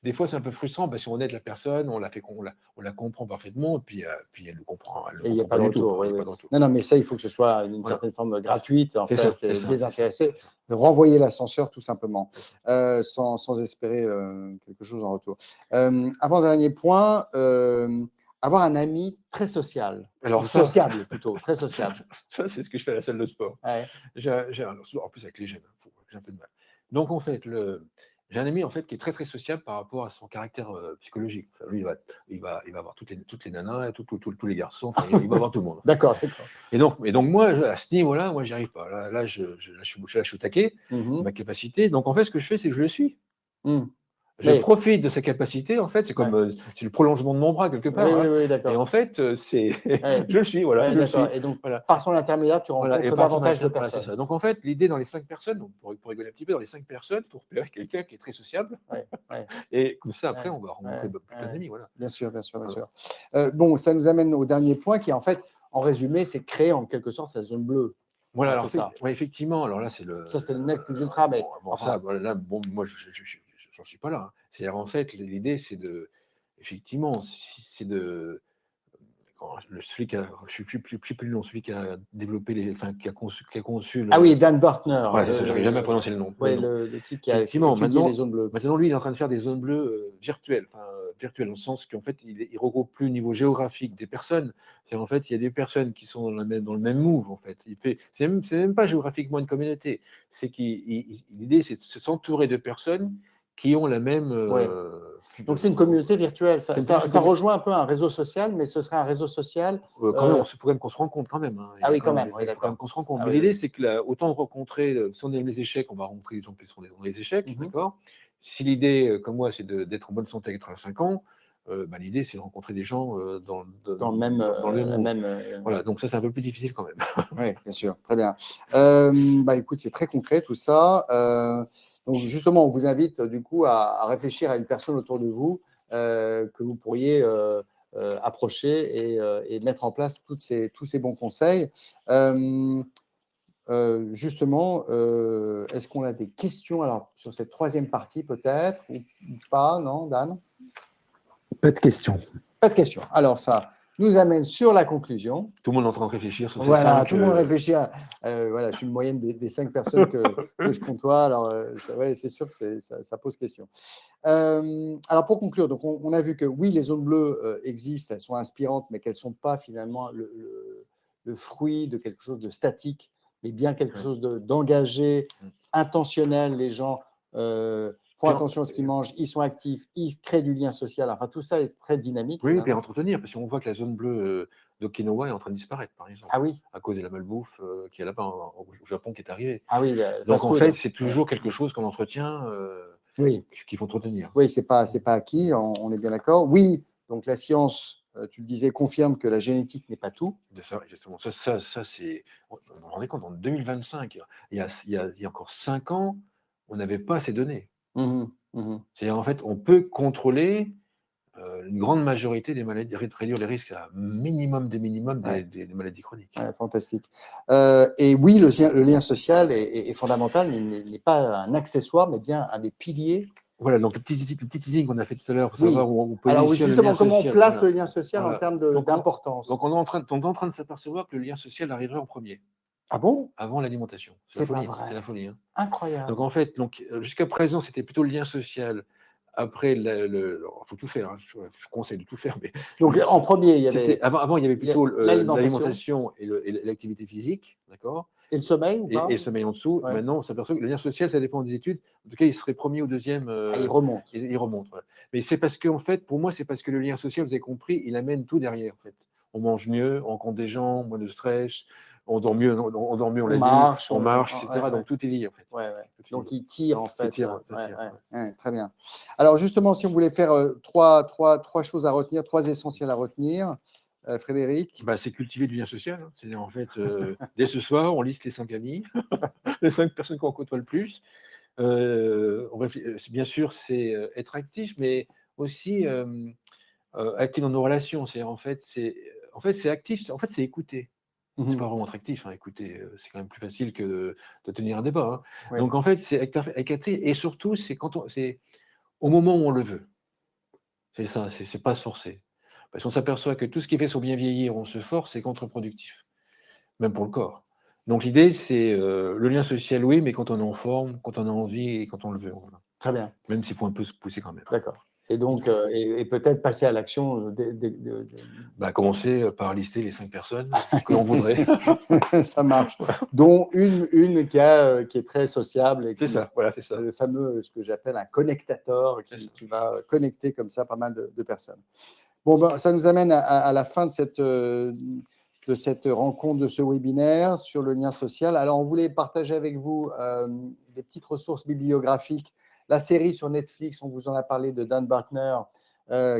des fois c'est un peu frustrant parce qu'on aide la personne, on la comprend parfaitement, et puis elle le comprend. Et il n'y a pas de retour. Oui. Non, mais ça, il faut que ce soit une certaine forme gratuite, en fait, désintéressée. Renvoyer l'ascenseur, tout simplement, sans espérer quelque chose en retour. Avant-dernier point, avoir un ami très social. Alors sociable, plutôt, très sociable. Ça, c'est ce que je fais à la salle de sport. Ouais. En plus, avec les jeunes, j'ai un peu de mal. Donc, en fait, j'ai un ami en fait, qui est très, très sociable par rapport à son caractère psychologique. Enfin, lui, il va avoir toutes les nanas, tous les garçons, enfin, il va avoir tout le monde. D'accord. Et donc, moi, à ce niveau-là, moi, j'y arrive pas. Là, je suis au taquet, ma capacité. Donc, en fait, ce que je fais, c'est que je le suis. Je profite de sa capacité, en fait, c'est comme c'est le prolongement de mon bras quelque part. Oui, d'accord. Et en fait, je le suis, voilà. Je le suis. Et donc, par son intermédiaire, tu rencontres davantage de personnes. Ça. Donc, en fait, l'idée dans les 5 personnes, donc pour rigoler un petit peu, dans les 5 personnes, il faut repérer quelqu'un qui est très sociable. Et comme ça, après, on va rencontrer plein d'amis. Voilà. Bien sûr. Bon, ça nous amène au dernier point qui, en fait, en résumé, c'est créer en quelque sorte sa zone bleue. Voilà, alors ça. Ouais, effectivement. Alors là, c'est le. Ça, c'est le nec plus ultra, mais. Moi, j'en suis pas là. Hein. C'est-à-dire, en fait, l'idée, c'est de. Effectivement, c'est de. Celui qui a, je ne sais plus le nom, celui qui a développé qui a conçu Ah oui, Dan Burtner. Ouais, j'arrive jamais à prononcer le nom. Oui, le type qui a étudié les zones bleues. Maintenant, lui, il est en train de faire des zones bleues virtuelles, virtuelles, dans le sens qu'en fait, il regroupe plus au niveau géographique des personnes. En fait, il y a des personnes qui sont dans le même move, en fait. C'est même pas géographiquement une communauté. L'idée, c'est de s'entourer de personnes qui ont la même. Donc, c'est une communauté virtuelle. Ça rejoint un peu un réseau social, mais ce serait un réseau social. Quand même, il faut quand même qu'on se rencontre quand même. Hein. Ah oui, quand même. Il faut quand même qu'on se rencontre. Mais l'idée, c'est que autant rencontrer, si on aime les échecs, on va rencontrer les gens qui sont dans les échecs, d'accord. Si l'idée, comme moi, c'est d'être en bonne santé à 85 ans, l'idée, c'est de rencontrer des gens dans le même. Voilà, donc ça, c'est un peu plus difficile quand même. Oui, bien sûr. Très bien. Écoute, c'est très concret tout ça. Donc, justement, on vous invite du coup à réfléchir à une personne autour de vous que vous pourriez approcher et mettre en place tous ces bons conseils. Justement, est-ce qu'on a des questions alors, sur cette troisième partie peut-être ou pas? Non, Dan? Pas de questions. Pas de questions. Alors, ça nous amène sur la conclusion. Tout le monde est en train de réfléchir sur ces Voilà, tout le monde réfléchit. Je suis une moyenne des 5 personnes que je côtoie. Alors, c'est sûr que ça pose question. Alors, pour conclure, donc on a vu que oui, les zones bleues existent, elles sont inspirantes, mais qu'elles ne sont pas finalement le fruit de quelque chose de statique, mais bien quelque chose d'engagé, intentionnel. Les gens font attention à ce qu'ils mangent, ils sont actifs, ils créent du lien social. Enfin, tout ça est très dynamique. Oui, et puis à entretenir, parce qu'on voit que la zone bleue d'Okinawa est en train de disparaître, par exemple. Ah oui. À cause de la malbouffe qui est là-bas au Japon qui est arrivée. Ah oui. Donc en fait, c'est toujours quelque chose qu'on entretient, qu'il faut entretenir. Oui, c'est pas acquis, on est bien d'accord. Oui, donc la science, tu le disais, confirme que la génétique n'est pas tout. Ça, exactement. Ça c'est. On vous rendez compte, en 2025, il y a encore 5 ans, on n'avait pas ces données. C'est-à-dire, en fait, on peut contrôler une grande majorité des maladies, réduire les risques à minimum des minimums Ouais. des maladies chroniques. Ouais, fantastique. Et oui, le lien social est fondamental, n'est pas un accessoire, mais bien un des piliers. Voilà, donc le petit teasing qu'on a fait tout à l'heure, pour Oui. savoir où on Alors oui, positionne le justement, lien comment on social. place Voilà. le lien social en Voilà. termes Donc, d'importance. Donc on est en train de s'apercevoir que le lien social arriverait en premier, Ah bon? avant l'alimentation. C'est la C'est pas folie, vrai. c'est la folie. Hein. Incroyable. Donc en fait, jusqu'à présent, c'était plutôt le lien social. Après, il faut tout faire. Hein. Je conseille de tout faire, mais Donc en premier, il y avait avant, il y avait plutôt l'alimentation l'alimentation et l'activité physique, d'accord, et le sommeil ou pas? et le sommeil en dessous. Ouais. Maintenant, on s'aperçoit que le lien social, ça dépend des études. En tout cas, il serait premier ou deuxième. Ah, il remonte. Il remonte. Voilà. Mais c'est parce que, en fait, pour moi, c'est parce que le lien social, vous avez compris, il amène tout derrière. En fait. On mange mieux, on rencontre des gens, moins de stress, on dort mieux, on l'a dit, on marche, etc. Ouais. Donc tout est lié, en fait. Ouais. Donc il tire en fait. Ouais. Très bien. Alors justement, si on voulait faire trois choses à retenir, trois essentiels à retenir, Frédéric. Bah, c'est cultiver du lien social. Hein. C'est-à-dire, en fait, dès ce soir, on liste les 5 amis, les 5 personnes qu'on côtoie le plus. Bien sûr, c'est être actif, mais aussi actif dans nos relations. C'est en fait, c'est actif. En fait, c'est écouter. C'est pas vraiment être actif. Hein. Écouter, c'est quand même plus facile que de tenir un débat. Hein. Oui. Donc en fait, c'est être actif et surtout, c'est au moment où on le veut. C'est ça. C'est pas se forcer. Parce qu'on s'aperçoit que tout ce qui fait son bien vieillir, on se force, c'est contre-productif, même pour le corps. Donc l'idée, c'est le lien social, oui, mais quand on est en forme, quand on a envie et quand on le veut. Voilà. Très bien. Même s'il faut un peu se pousser quand même. D'accord. Et donc, et peut-être passer à l'action. Commencer par lister les 5 personnes que l'on voudrait. Ça marche. Dont une qui est très sociable. C'est ça, voilà, c'est ça. Le fameux, ce que j'appelle un connectateur, qui va connecter comme ça pas mal de personnes. Bon, ben, ça nous amène à la fin de cette rencontre, de ce webinaire sur le lien social. Alors, on voulait partager avec vous des petites ressources bibliographiques. La série sur Netflix, on vous en a parlé, de Dan Buettner,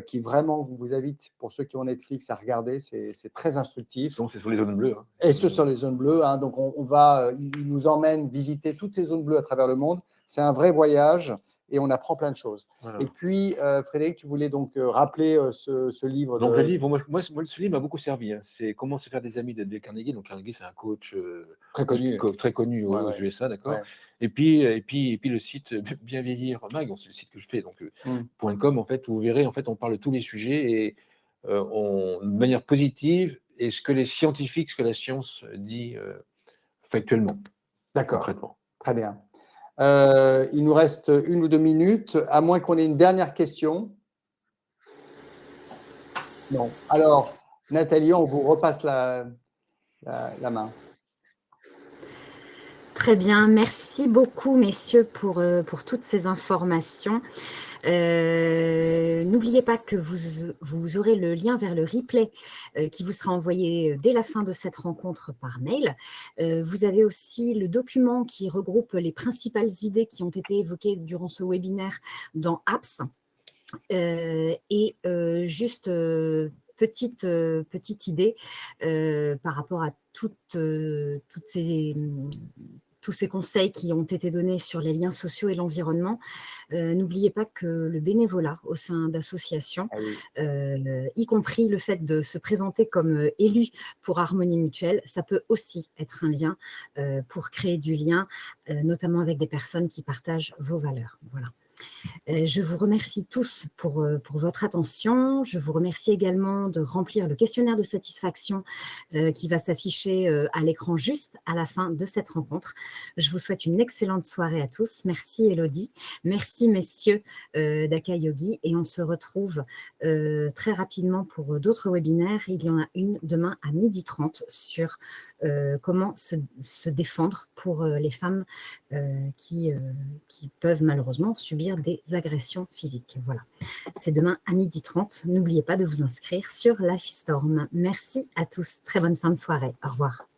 qui vraiment vous invite, pour ceux qui ont Netflix, à regarder. C'est très instructif. Donc, c'est sur les zones bleues. Hein. Et ce sur les zones bleues. Hein. Donc, il nous emmène visiter toutes ces zones bleues à travers le monde. C'est un vrai voyage et on apprend plein de choses. Voilà. Et puis, Frédéric, tu voulais donc rappeler ce livre. Donc, le livre, moi, ce livre m'a beaucoup servi. Hein. C'est Comment se faire des amis de Dale Carnegie. Donc, Carnegie, c'est un coach très connu aux USA, d'accord. Ouais. Et puis le site Bien Vieillir Mag, c'est le site que je fais, donc .com, en fait, où vous verrez, en fait, on parle de tous les sujets et de manière positive, et ce que les scientifiques, ce que la science dit factuellement. D'accord. Concrètement. Très bien. Il nous reste 1 ou 2 minutes, à moins qu'on ait une dernière question. Non. Alors, Nathalie, on vous repasse la main. Très bien, merci beaucoup messieurs pour toutes ces informations. N'oubliez pas que vous aurez le lien vers le replay qui vous sera envoyé dès la fin de cette rencontre par mail. Vous avez aussi le document qui regroupe les principales idées qui ont été évoquées durant ce webinaire dans Apps. Juste petite idée par rapport à tous ces conseils qui ont été donnés sur les liens sociaux et l'environnement. N'oubliez pas que le bénévolat au sein d'associations, y compris le fait de se présenter comme élu pour Harmonie Mutuelle, ça peut aussi être un lien pour créer du lien, notamment avec des personnes qui partagent vos valeurs. Voilà. Je vous remercie tous pour votre attention. Je vous remercie également de remplir le questionnaire de satisfaction qui va s'afficher à l'écran juste à la fin de cette rencontre. Je vous souhaite une excellente soirée à tous. Merci Élodie. Merci messieurs d'Aka Yogi. Et on se retrouve très rapidement pour d'autres webinaires. Il y en a une demain à 12h30 sur comment se défendre pour les femmes qui peuvent malheureusement subir des agressions physiques. Voilà, c'est demain à 12h30. N'oubliez pas de vous inscrire sur Lifestorm. Merci à tous. Très bonne fin de soirée. Au revoir.